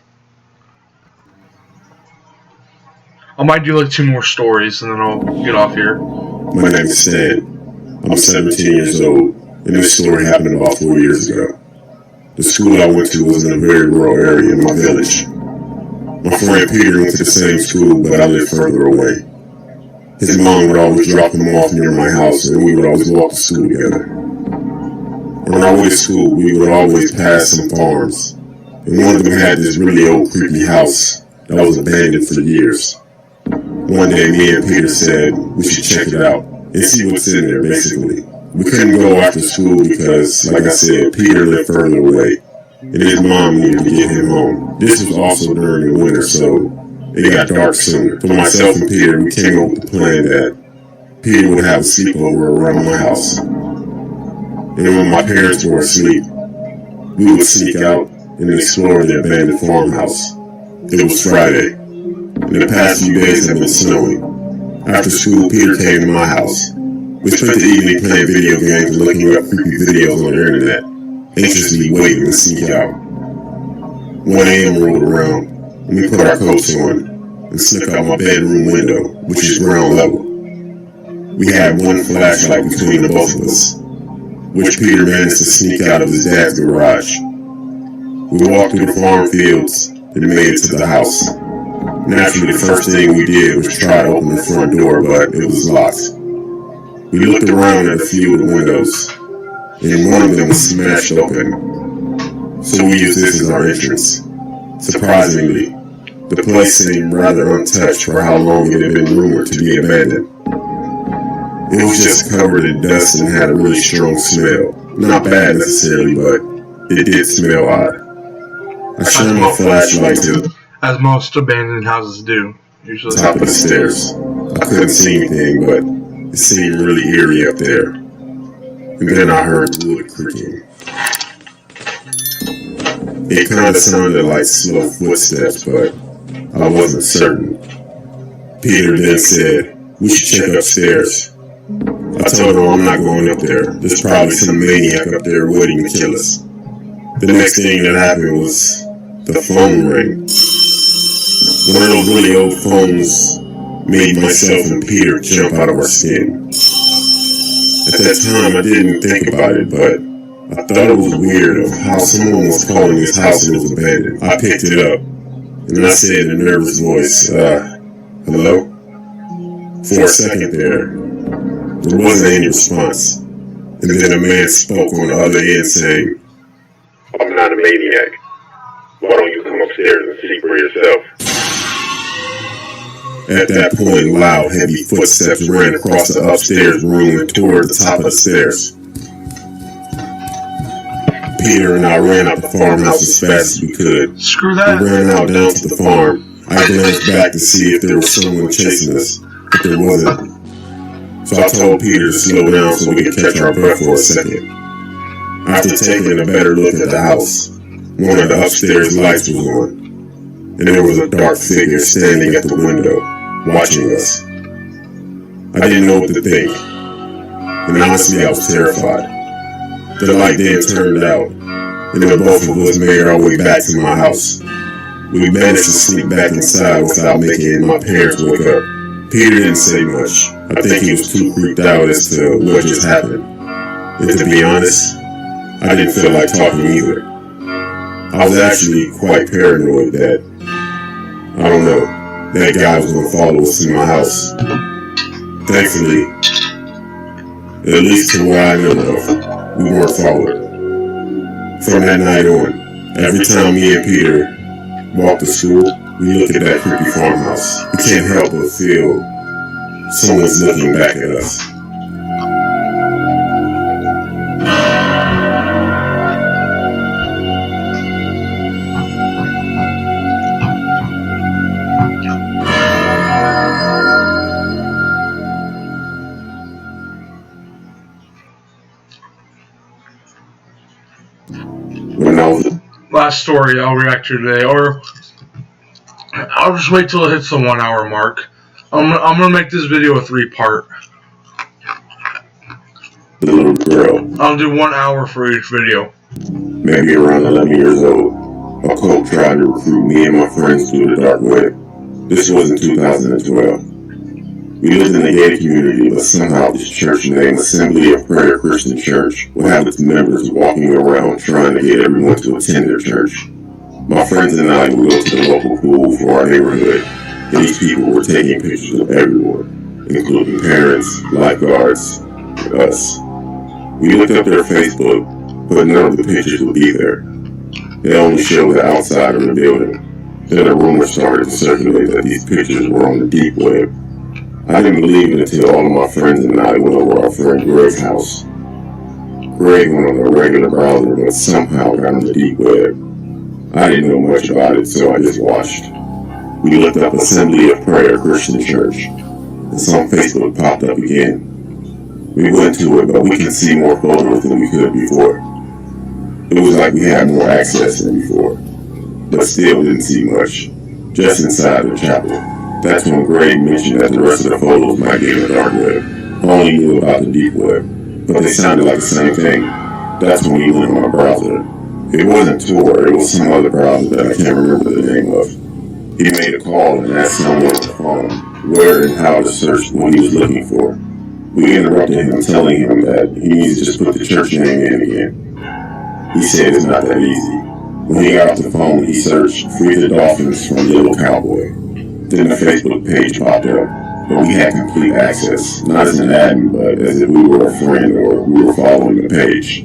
I might do like 2 more stories and then I'll get off here. My name is Stan. I'm 17 years old, and this story happened about 4 years ago. The school I went to was in a very rural area in my village. My friend Peter went to the same school, but I lived further away. His mom would always drop him off near my house, and we would always walk to school together. On our way to school, we would always pass some farms, and one of them had this really old creepy house that was abandoned for years. One day, me and Peter said we should check it out and see what's in there, basically. We couldn't go after school because, like I said, Peter lived further away, and his mom needed to get him home. This was also during the winter, so it got dark sooner. For myself and Peter, we came up with the plan that Peter would have a sleepover around my house. And when my parents were asleep, we would sneak out and explore the abandoned farmhouse. It was Friday, and the past few days had been snowing. After school, Peter came to my house. We spent the evening playing video games and looking up creepy videos on the internet, anxiously waiting to sneak out. 1 a.m. rolled around, and we put our coats on and snuck out my bedroom window, which is ground level. We had one flashlight between the both of us, which Peter managed to sneak out of his dad's garage. We walked through the farm fields and made it to the house. Naturally, the first thing we did was try to open the front door, but it was locked. We looked around at a few of the windows, and one of them was smashed open. So we used this as our entrance. Surprisingly, the place seemed rather untouched for how long it had been rumored to be abandoned. It was just covered in dust and had a really strong smell. Not bad necessarily, but it did smell odd. I shone my flashlight to As most abandoned houses do, usually. the top of the stairs. I couldn't see anything, but it seemed really eerie up there. And then I heard wood creaking. It kind of sounded like slow footsteps, but I wasn't certain. Peter then said, "We should check upstairs." I told him I'm not going up there. There's probably some maniac up there waiting to kill us. The next thing that happened was the phone rang. One of those really old phones made myself and Peter jump out of our skin. At that time, I didn't think about it, but I thought it was weird of how someone was calling his house and it was abandoned. I picked it up, and I said in a nervous voice, hello? For a second there wasn't any response. And then a man spoke on the other end saying, I'm not a maniac. Why don't you come upstairs and see for yourself? At that point, loud, heavy footsteps ran across the upstairs room and toward the top of the stairs. Peter and I ran out the farmhouse as fast as we could. Screw We that. ran out down to the farm. I glanced back to see if there was someone chasing us, but there wasn't. So I told Peter to slow down so we could catch our breath for a second. After taking a better look at the house, one of the upstairs lights was on, and there was a dark figure standing at the window, watching us. I didn't know what to think, and honestly I was terrified. The light then turned out, and then both of us made our way back to my house. We managed to sleep back inside without making my parents wake up. Peter didn't say much. I think he was too freaked out as to what just happened. And to be honest, I didn't feel like talking either. I was actually quite paranoid that, I don't know, that guy was going to follow us to my house. Thankfully, at least to where I know of, we weren't followed. From that night on, every time me and Peter walked to school, we looked at that creepy farmhouse. We can't help but feel someone's looking back at us. When I was Last story I'll react to today, or I'll just wait till it hits the 1 hour mark. I'm gonna make this video a 3-part. a little girl, I'll do 1 hour for each video. maybe around 11 years old, a cult tried to recruit me and my friends through the dark web. This was in 2012. We lived in a gated community, but somehow this church named Assembly of Prayer Christian Church would have its members walking around trying to get everyone to attend their church. My friends and I would go to the local pool for our neighborhood, and these people were taking pictures of everyone, including parents, lifeguards, and us. We looked up their Facebook, but none of the pictures would be there. They only showed the outside of the building. Then a rumor started to circulate that these pictures were on the deep web. I didn't believe it until all of my friends and I went over our friend Greg's house. Greg went on a regular browser, but somehow got on the deep web. I didn't know much about it, so I just watched. We looked up Assembly of Prayer Christian Church, and some Facebook popped up again. We went to it, but we could see more photos than we could before. It was like we had more access than before, but still didn't see much, just inside the chapel. That's when Greg mentioned that the rest of the photos might be in the dark web. I only knew about the deep web, but they sounded like the same thing. That's when we went on my browser. It wasn't Tor, it was some other browser that I can't remember the name of. He made a call and asked someone on the phone where and how to search what he was looking for. We interrupted him, telling him that he needs to just put the church name in again. He said it's not that easy. When he got off the phone, he searched Free the Dolphins from Little Cowboy. Then the Facebook page popped up, but we had complete access, not as an admin, but as if we were a friend or we were following the page.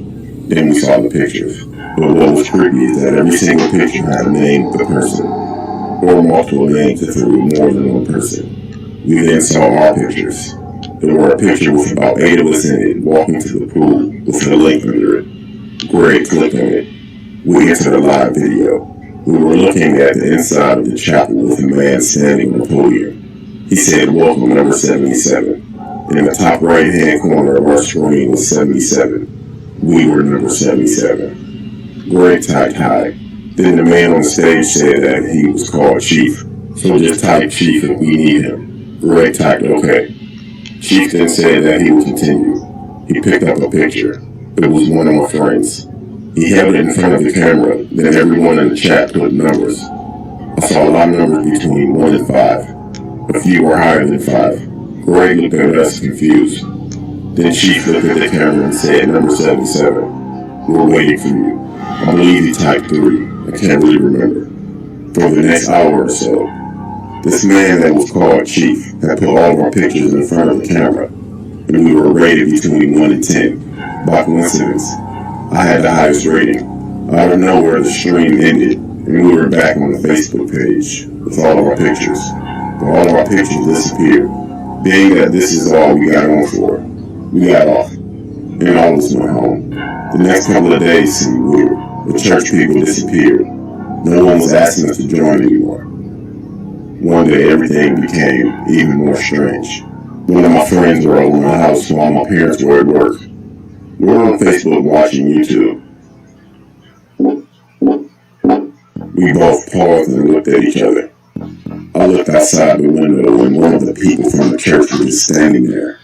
Then we saw the pictures. But what was creepy is that every single picture had a name of the person, or multiple names if there were more than one person. We then saw our pictures. There were a picture with about 8 of us in it walking to the pool with a link under it. Greg clicked on it. We entered a live video. We were looking at the inside of the chapel with a man standing on the podium. He said, "Welcome, number 77." And in the top right-hand corner of our screen was 77. We were number 77. Greg typed hi. Then the man on the stage said that he was called Chief. So just type Chief if we need him. Greg typed okay. Chief then said that he would continue. He picked up a picture. It was one of my friends. He held it in front of the camera, then everyone in the chat put numbers. I saw a lot of numbers between 1 and 5. A few were higher than 5. Greg looked at us confused. Then Chief looked at the camera and said, "Number 77, we're waiting for you." I believe he typed 3. I can't really remember. For the next hour or so, this man that was called Chief had put all of our pictures in front of the camera, and we were rated between 1 and 10. By coincidence, I had the highest rating. Out of nowhere, the stream ended, and we were back on the Facebook page with all of our pictures. But all of our pictures disappeared. Being that this is all we got on for, we got off, and all of us went home. The next couple of days seemed weird. The church people disappeared. No one was asking us to join anymore. One day, everything became even more strange. One of my friends were over my house while my parents were at work. We were on Facebook watching YouTube. We both paused and looked at each other. I looked outside the window and one of the people from the church was just standing there.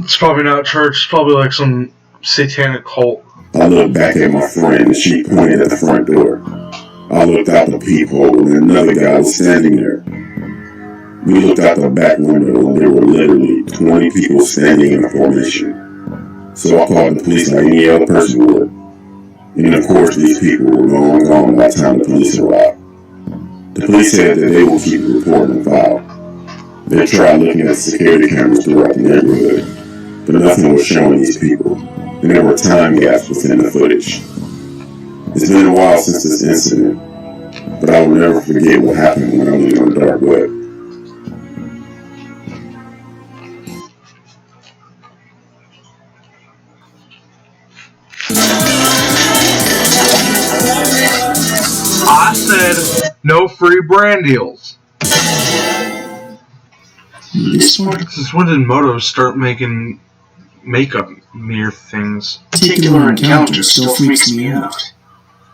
It's probably not church. It's probably like some satanic cult. I looked back at my friend and she pointed at the front door. I looked out the peephole and another guy was standing there. We looked out the back window and there were literally 20 people standing in a formation. So I called the police like any other person would. And of course these people were long gone by the time the police arrived. The police said that they will keep the report on file. They tried looking at security cameras throughout the neighborhood, but nothing was showing these people, and there were time gaps within the footage. It's been a while since this incident, but I will never forget what happened when I was on the dark web. I said no free brand deals. Since when did Moto start making makeup mirror things? Particular encounter still freaks me out.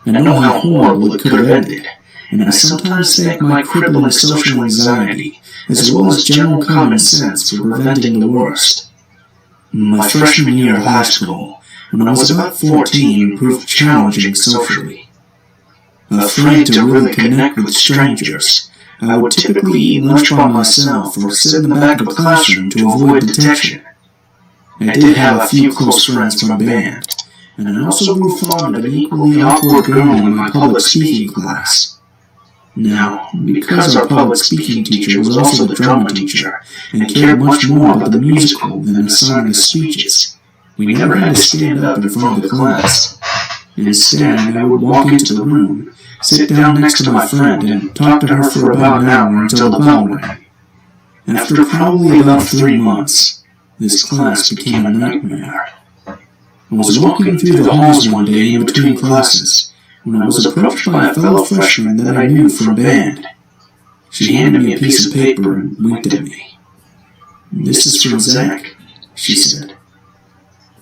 I know how horrible it could have ended, and I sometimes thank my crippling social anxiety, as well as general common sense, for preventing the worst. My freshman year of high school, when I was about 14, proved challenging socially. Afraid to really connect with strangers, I would typically eat lunch by myself or sit in the back of a classroom to avoid detection. I did have a few close friends from band, and I also grew fond of an equally awkward girl in my public speaking class. Now, because our public speaking teacher was also the drama teacher and cared much more about the musical than assigning us speeches, we never had to stand up in front of the class. Instead, I would walk into the room, sit down next to my friend, and talk to her for about an hour until the bell rang. After probably about 3 months, this class became a nightmare. I was walking through the halls one day in between classes when I was approached by a fellow freshman that I knew from band. She handed me a piece of paper and winked at me. "This is from Zach," she said.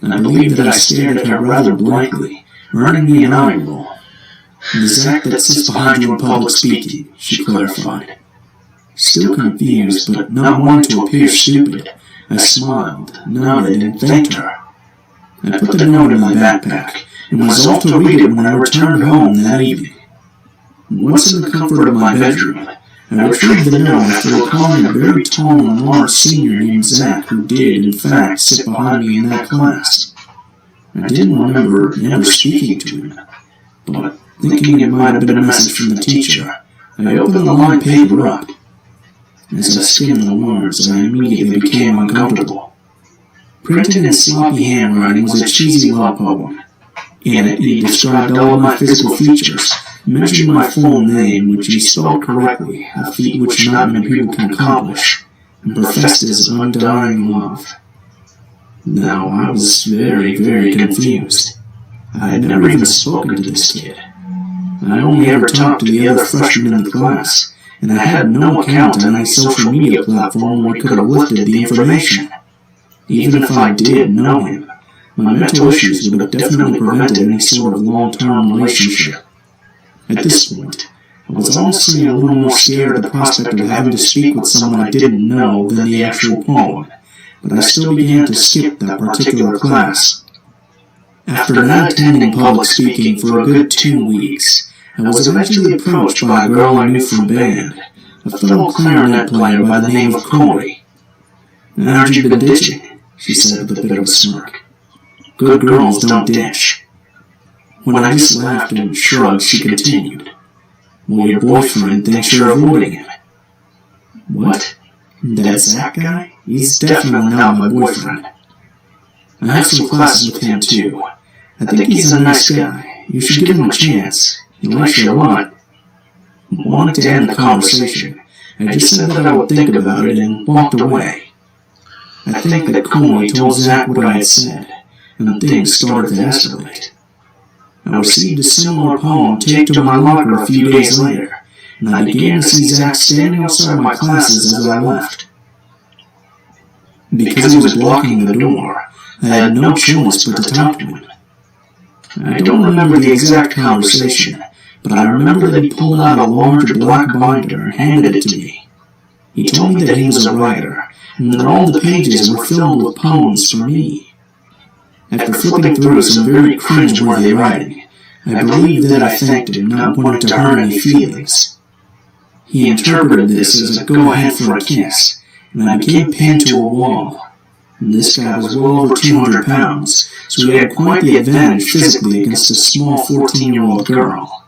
I believe that I stared at her rather blankly, earning me an eye roll. "The Zach that sits behind you in public speaking," she clarified. Still confused, but not wanting to appear stupid, I smiled, nodded, and thanked her. I put the note in my backpack, and resolved to read it when I returned home that evening. Once in the comfort of my bedroom, I retrieved the note after recalling a very tall and large senior named Zach who did, in fact, sit behind me in that class. I didn't remember ever speaking to him, but thinking it might have been a message from the teacher, I opened the lined paper up. As I skimmed the words, I immediately became uncomfortable. Printed in sloppy handwriting was a cheesy love poem. In it, he described all of my physical features, mentioned my full name, which he spelled correctly, a feat which not many people can accomplish, and professed his undying love. Now, I was very, very confused. I had never even spoken to this kid. I only ever talked to the other freshmen in the class, and I had no account on any social media platform where I could have lifted the information. Even if I did know him, my mental issues would have definitely prevented any sort of long-term relationship. At this point, I was honestly a little more scared of the prospect of having to speak with someone I didn't know than the actual poem, but I still began to skip that particular class. After not attending public speaking for a good 2 weeks, I was eventually approached by a girl I knew from band, a fellow clarinet player by the name of Corey. "Aren't you been ditching?" she said with a bit of a smirk. Good girls don't ditch. When I just laughed and shrugged, she continued. Well, your boyfriend thinks you're avoiding him. What? That Zach guy? He's definitely not my boyfriend. I have some classes with him too. I think he's a nice guy. You should give him a chance. He likes you a lot. I wanted to end the conversation. I just said that I would think about it and walked away. I think that Coney told Zach what I had said, and things started to escalate. I received a similar poem taped to my locker a few days later, and I began to see Zach standing outside my classes as I left. Because he was blocking the door, I had no choice but to talk to him. I don't remember the exact conversation, but I remember that he pulled out a large black binder and handed it to me. He told me that he was a writer, and that all the pages were filled with poems for me. After flipping through some very cringe-worthy writing, I believe that I thanked him, not wanting to hurt any feelings. He interpreted this as a go-ahead for a kiss, and I became pinned to a wall. And this guy was well over 200 pounds, so he had quite the advantage physically against a small 14-year-old girl.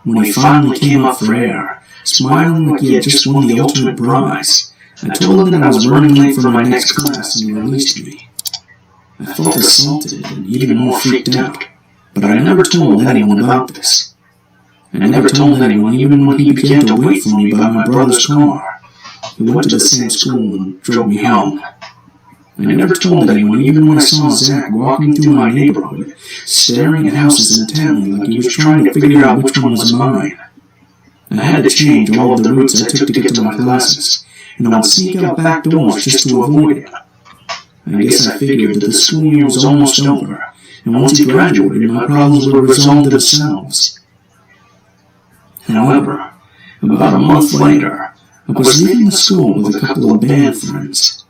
When he finally came up for air, smiling like he had just won the ultimate prize, I told him that I was running late for my next class and he released me. I felt assaulted and even more freaked out, but I never told anyone about this. I never told anyone even when he began to wait for me by my brother's car. He went to the same school and drove me home. I never told anyone even when I saw Zach walking through my neighborhood, staring at houses intently like he was trying to figure out which one was mine. I had to change all of the routes I took to get to my classes, and I would sneak out back doors just to avoid him. I guess I figured that the school year was almost over, and once he graduated, my problems would resolve themselves. However, about a month later, I was leaving the school with a couple of band friends.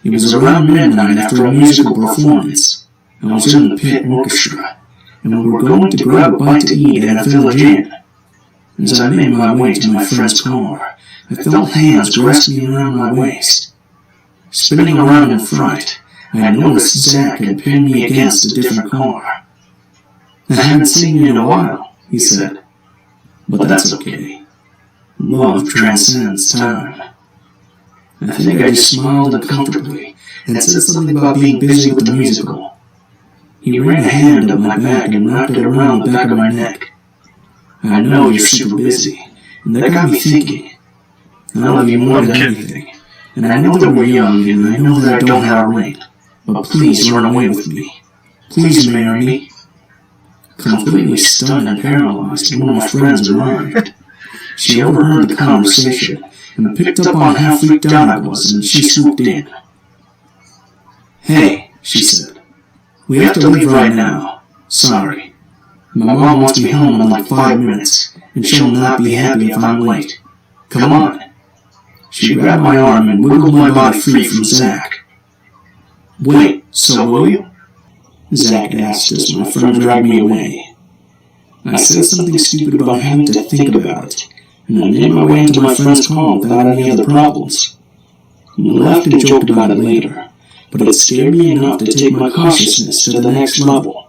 It was around midnight after a musical performance. I was in the pit orchestra, and we were going to grab a bite to eat at a village inn. As I made my way to my friend's car, I felt hands grasp me around my waist. Spinning around in fright, I had noticed Zach had pinned me against a different car. I haven't seen you in a while, he said, but that's okay. Love transcends time. I think I just smiled uncomfortably and said something about being busy with the musical. He ran a hand up my back and wrapped it around the back of my neck. I know you're super busy, and that got me thinking. I love you more than anything, and I know that we're young, and I know that I don't have a ring, but please run away with me. Please marry me. Completely stunned and paralyzed, one of my friends arrived. She overheard the conversation and picked up on how freaked out I was, and she swooped in. Hey, she said, we have to leave right now. Sorry. My mom wants me home in like 5 minutes, and she'll not be happy if I'm late. Come on. She grabbed my arm and wiggled my body free from Zach. Wait, so will you? Zach asked as my friend dragged me away. I said something stupid about having to think about it, and I made my way into my friend's car without any other problems. We laughed and joked about it later, but it scared me enough to take my cautiousness to the next level.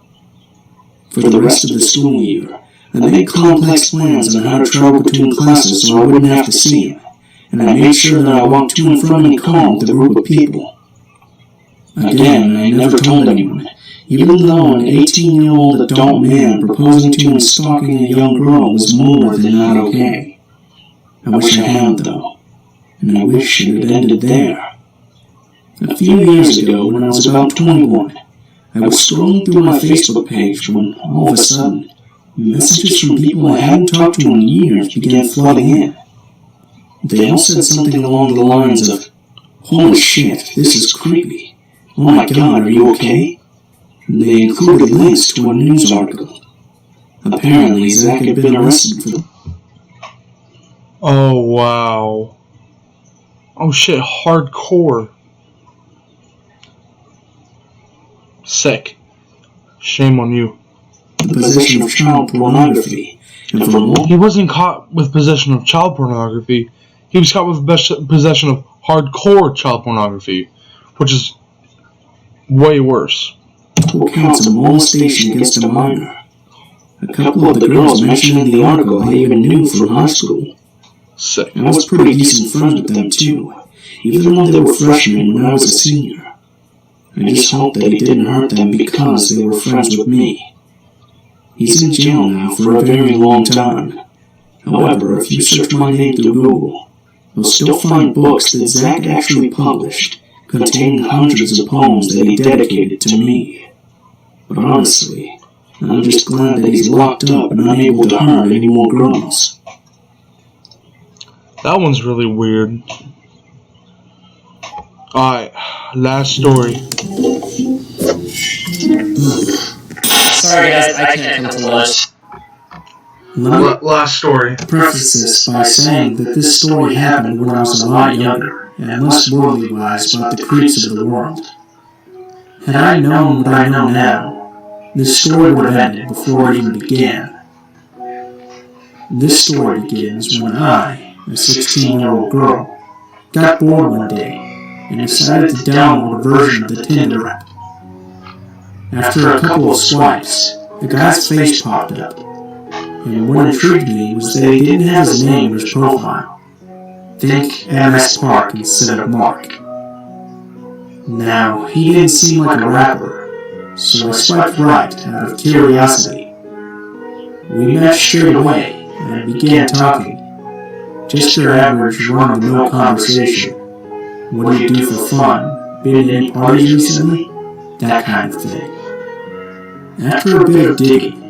For the rest of the school year, I made complex plans on how to travel between classes so I wouldn't have to see him, and I made sure that I walked to and from any car with a group of people. Again, I never told anyone, even though an 18-year-old adult man proposing to and stalking a young girl was more than not okay. I wish I had, though, and I wish it had ended there. A few years ago, when I was about 21, I was scrolling through my Facebook page when, all of a sudden, messages from people I hadn't talked to in years began flooding in. They all said something along the lines of, "Holy shit, this is creepy. Oh my god, are you okay?" And they included links to a news article. Apparently, Zach had been arrested for the... Oh, wow. Oh shit, hardcore. Sick. Shame on you. possession of child pornography. And for more... He wasn't caught with possession of child pornography. He was caught with possession of hardcore child pornography, which is Way worse. Who counts a molestation against a minor? A couple of the girls mentioned in the article I even knew from high school. Sick. I was pretty decent friends with them too, even though they were freshmen when I was a senior. I just hoped that he didn't hurt them because they were friends with me. He's in jail now for a very long time. However, if you search my name through Google, you'll still find books that Zach actually published, containing hundreds of poems that he dedicated to me. But honestly, I'm just glad that he's locked up and unable to harm any more girls. That one's really weird. Alright, last story. Sorry guys, I can't come to lunch. Last story. Preface this by saying that this story happened when I was a lot younger and less worldly wise about the creeps of the world. Had I known what I know now, this story would have ended before it even began. This story begins when I, a 16-year-old girl, got bored one day and decided to download a version of the Tinder app. After a couple of swipes, the guy's face popped up, and what intrigued me was that he didn't have his name in his profile. Think MS Park instead of Mark. Now, he didn't seem like a rapper, so I swiped right out of curiosity. We matched straight away and began talking. Just your average run-of-the-mill conversation. What do you do for fun? Been to any parties recently? That kind of thing. After a bit of digging,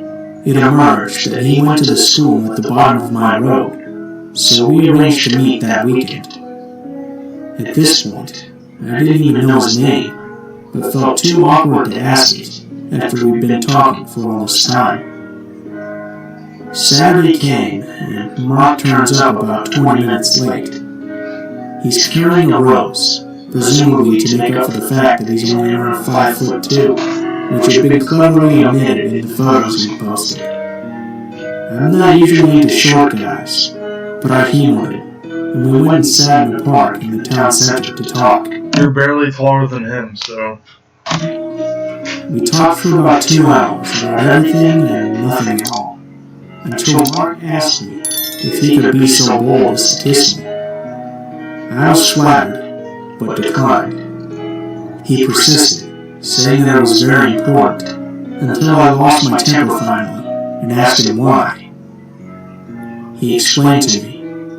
it emerged that he went to the school at the bottom of my road, so we arranged to meet that weekend. At this point, I didn't even know his name, but felt too awkward to ask it after we'd been talking for all this time. Saturday came, and Mark turns up about 20 minutes late. He's carrying a rose, presumably to make up for the fact that he's only around 5'2", which had been cleverly omitted in the photos he posted. I'm not usually into short guys, but I humored him, and we went and sat in a park in the town center to talk. You're barely taller than him, so... We talked for about 2 hours about everything and nothing at all, until Mark asked me if he could be so bold as to kiss me. I was flattered, but declined. He persisted, saying that it was very important, until I lost my temper finally and asked him why. He explained to me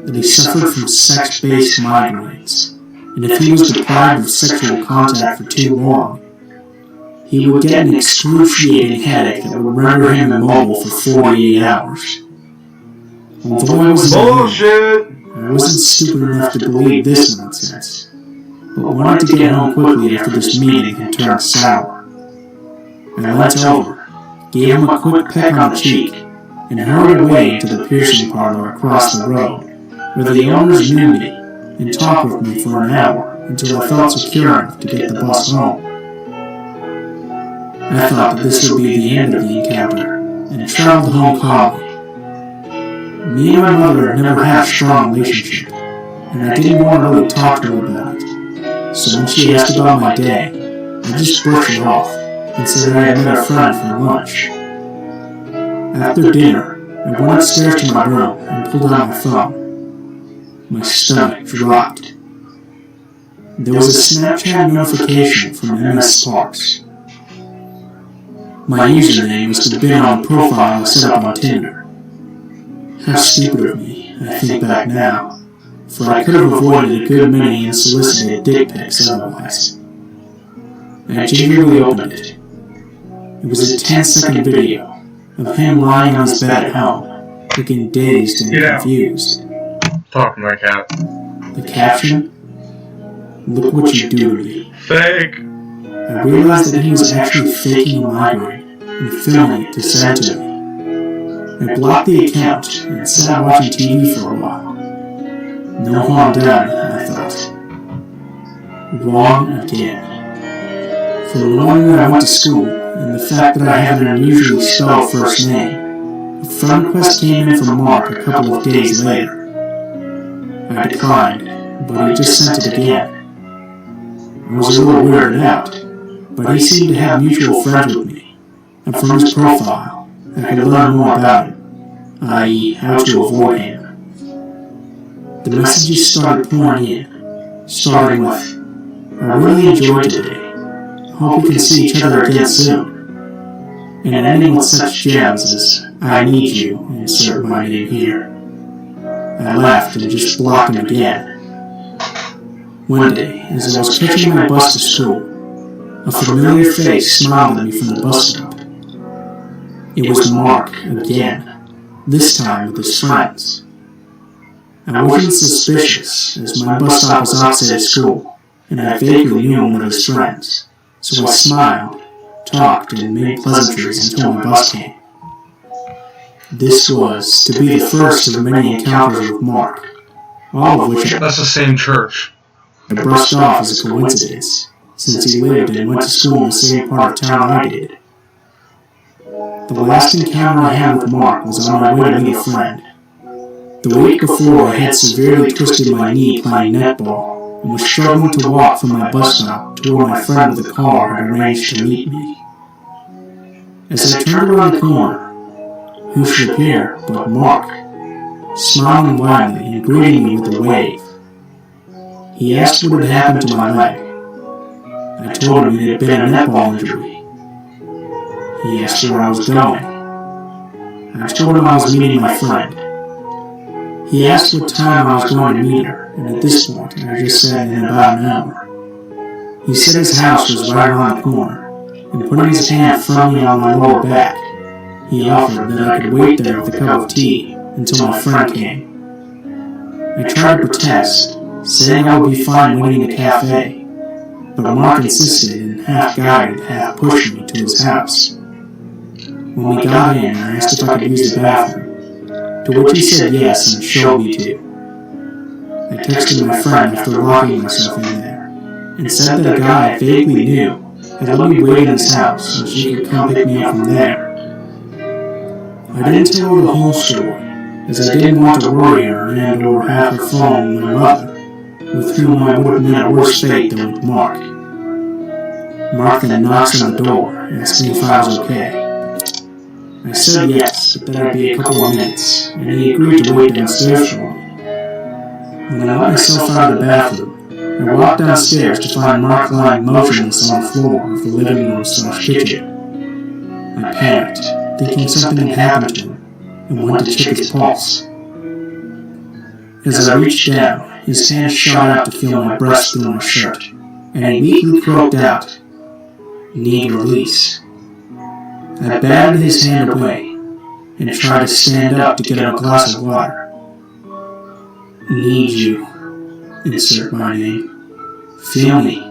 that he suffered from sex-based migraines, and if he was deprived of sexual contact for too long, he would get an excruciating headache that would render him immobile for 48 hours. Although I was Bullshit! I wasn't stupid enough to believe this nonsense, but wanted to get home quickly after this meeting had turned sour. I leant over, gave him a quick peck on the cheek, and hurried away into the piercing parlor across the road, where the owners knew me and talked with me for an hour until I felt secure enough to get the bus home. I thought that this would be the end of the encounter, and traveled home calmly. Me and my mother had never had a strong relationship, and I didn't want to really talk to her about it. So when she asked about my day, I just brushed it off and said that I had met a friend for lunch. After dinner, I went upstairs to my room and pulled out my phone. My stomach dropped. There was a Snapchat notification from MS Sparks. My username was to be on the profile I set up on Tinder. How stupid of me, I think back now, for I could have avoided a good many unsolicited dick pics otherwise. I gingerly opened it. It was a 10-second video of him lying on his bed at home, looking dazed and confused. Talking to my cat. The caption? Look what you do to me. Fake! I realized that he was actually faking a migraine and filming it to send to me. I blocked the account and sat watching TV for a while. No harm done, I thought. Wrong again. For the morning I went to school, and the fact that I had an unusually spelled first name, a friend request came in from Mark a couple of days later. I declined, but he just sent it again. I was a little weirded out, but he seemed to have mutual friends with me, and from his profile, I could learn more about him, i.e. how to avoid him. The messages started pouring in, starting with, "I really enjoyed today. Hope we can see each other again soon." And ending with such gems as, "I need you, insert my name here." I laughed and just blocked him again. One day, as I was catching my bus to school, a familiar face smiled at me from the bus stop. It was Mark again, this time with his friends. I wasn't suspicious, as my bus stop was opposite his school, and I vaguely knew one of his friends, so I smiled, talked, and made pleasantries until my bus came. This was to be the first of many encounters with Mark, all of which That's the same church. I brushed off as a coincidence, since he lived and went to school in the same part of town I did. The last encounter I had with Mark was on my way to meet a friend. The week before, I had severely twisted my knee playing netball and was struggling to walk from my bus stop to where my friend with the car had arranged to meet me. As I turned around the corner, who should appear but Mark, smiling widely and greeting me with a wave. He asked what had happened to my leg. I told him it had been a netball injury. He asked where I was going. I told him I was meeting my friend. He asked what time I was going to meet her, and at this point I just said in about an hour. He said his house was right around the corner, and putting his hand firmly on my lower back, he offered that I could wait there with a cup of tea until my friend came. I tried to protest, saying I would be fine waiting in a cafe, but Mark insisted and half-guided, half-pushed me to his house. When we got in, I asked if I could use the bathroom, to which he said yes and showed me to. I texted my friend after locking myself in there, and said that a guy I vaguely knew had let me wait in his house and she could come pick me up from there. I didn't tell her the whole story, as I didn't want to worry her and or have her phone with my mother, with whom I would have met a worse fate than with Mark. Mark then knocks on the door, asking if I was okay. I said yes, but that I'd be a couple of minutes, and he agreed to wait downstairs for me. When I let myself out of the bathroom, I walked downstairs to find Mark lying motionless on the floor of the living room/kitchen. I panicked, thinking something had happened to him, and went to check his pulse. As I reached down, his hand shot out to feel my breast through my shirt, and he weakly croaked out, "Need release." I batted his hand away, and tried to stand up to get him a glass of water. "Need you," insert my name. "Feel me."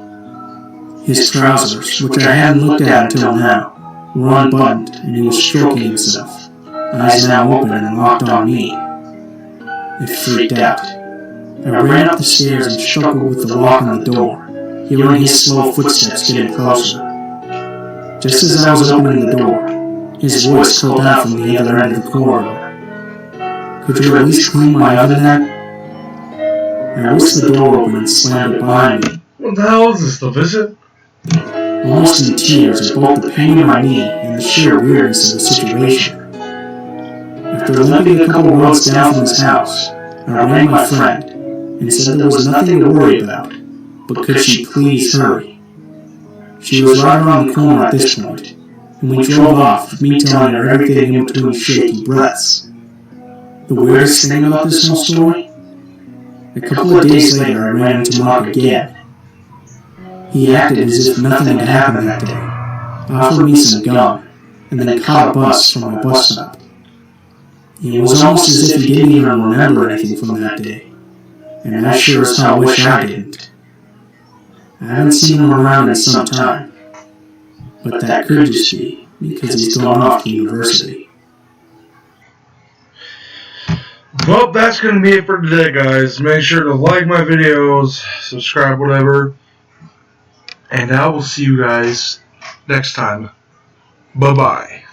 His trousers, which I hadn't looked at until now, were unbuttoned, and he was stroking himself, eyes now open and locked on me. I freaked out. I ran up the stairs and struggled with the lock on the door, hearing his slow footsteps getting closer. Just as I was opening the door, his voice called out from the other end of the corridor. "Could you at least clean my oven then?" I whisked the door open and slammed it behind me. What the hell is this stuff, is it? Almost in tears at both the pain in my knee and the sheer weirdness of the situation. After limping a couple roads down from his house, I rang my friend and said there was nothing to worry about, but could she please hurry. She was right around the corner at this point, and we drove off with me telling her everything in between shaky breaths. The weirdest thing about this whole story? A couple of days later I ran into Mark again. He acted as if nothing had happened that day, offered me some gum, and then caught a bus from my bus stop. It was almost as if he didn't even remember anything from that day, and I sure as hell wish I didn't. I haven't seen him around in some time, but that could just be because he's gone off to university. Well, that's going to be it for today, guys. Make sure to like my videos, subscribe, whatever. And I will see you guys next time. Bye-bye.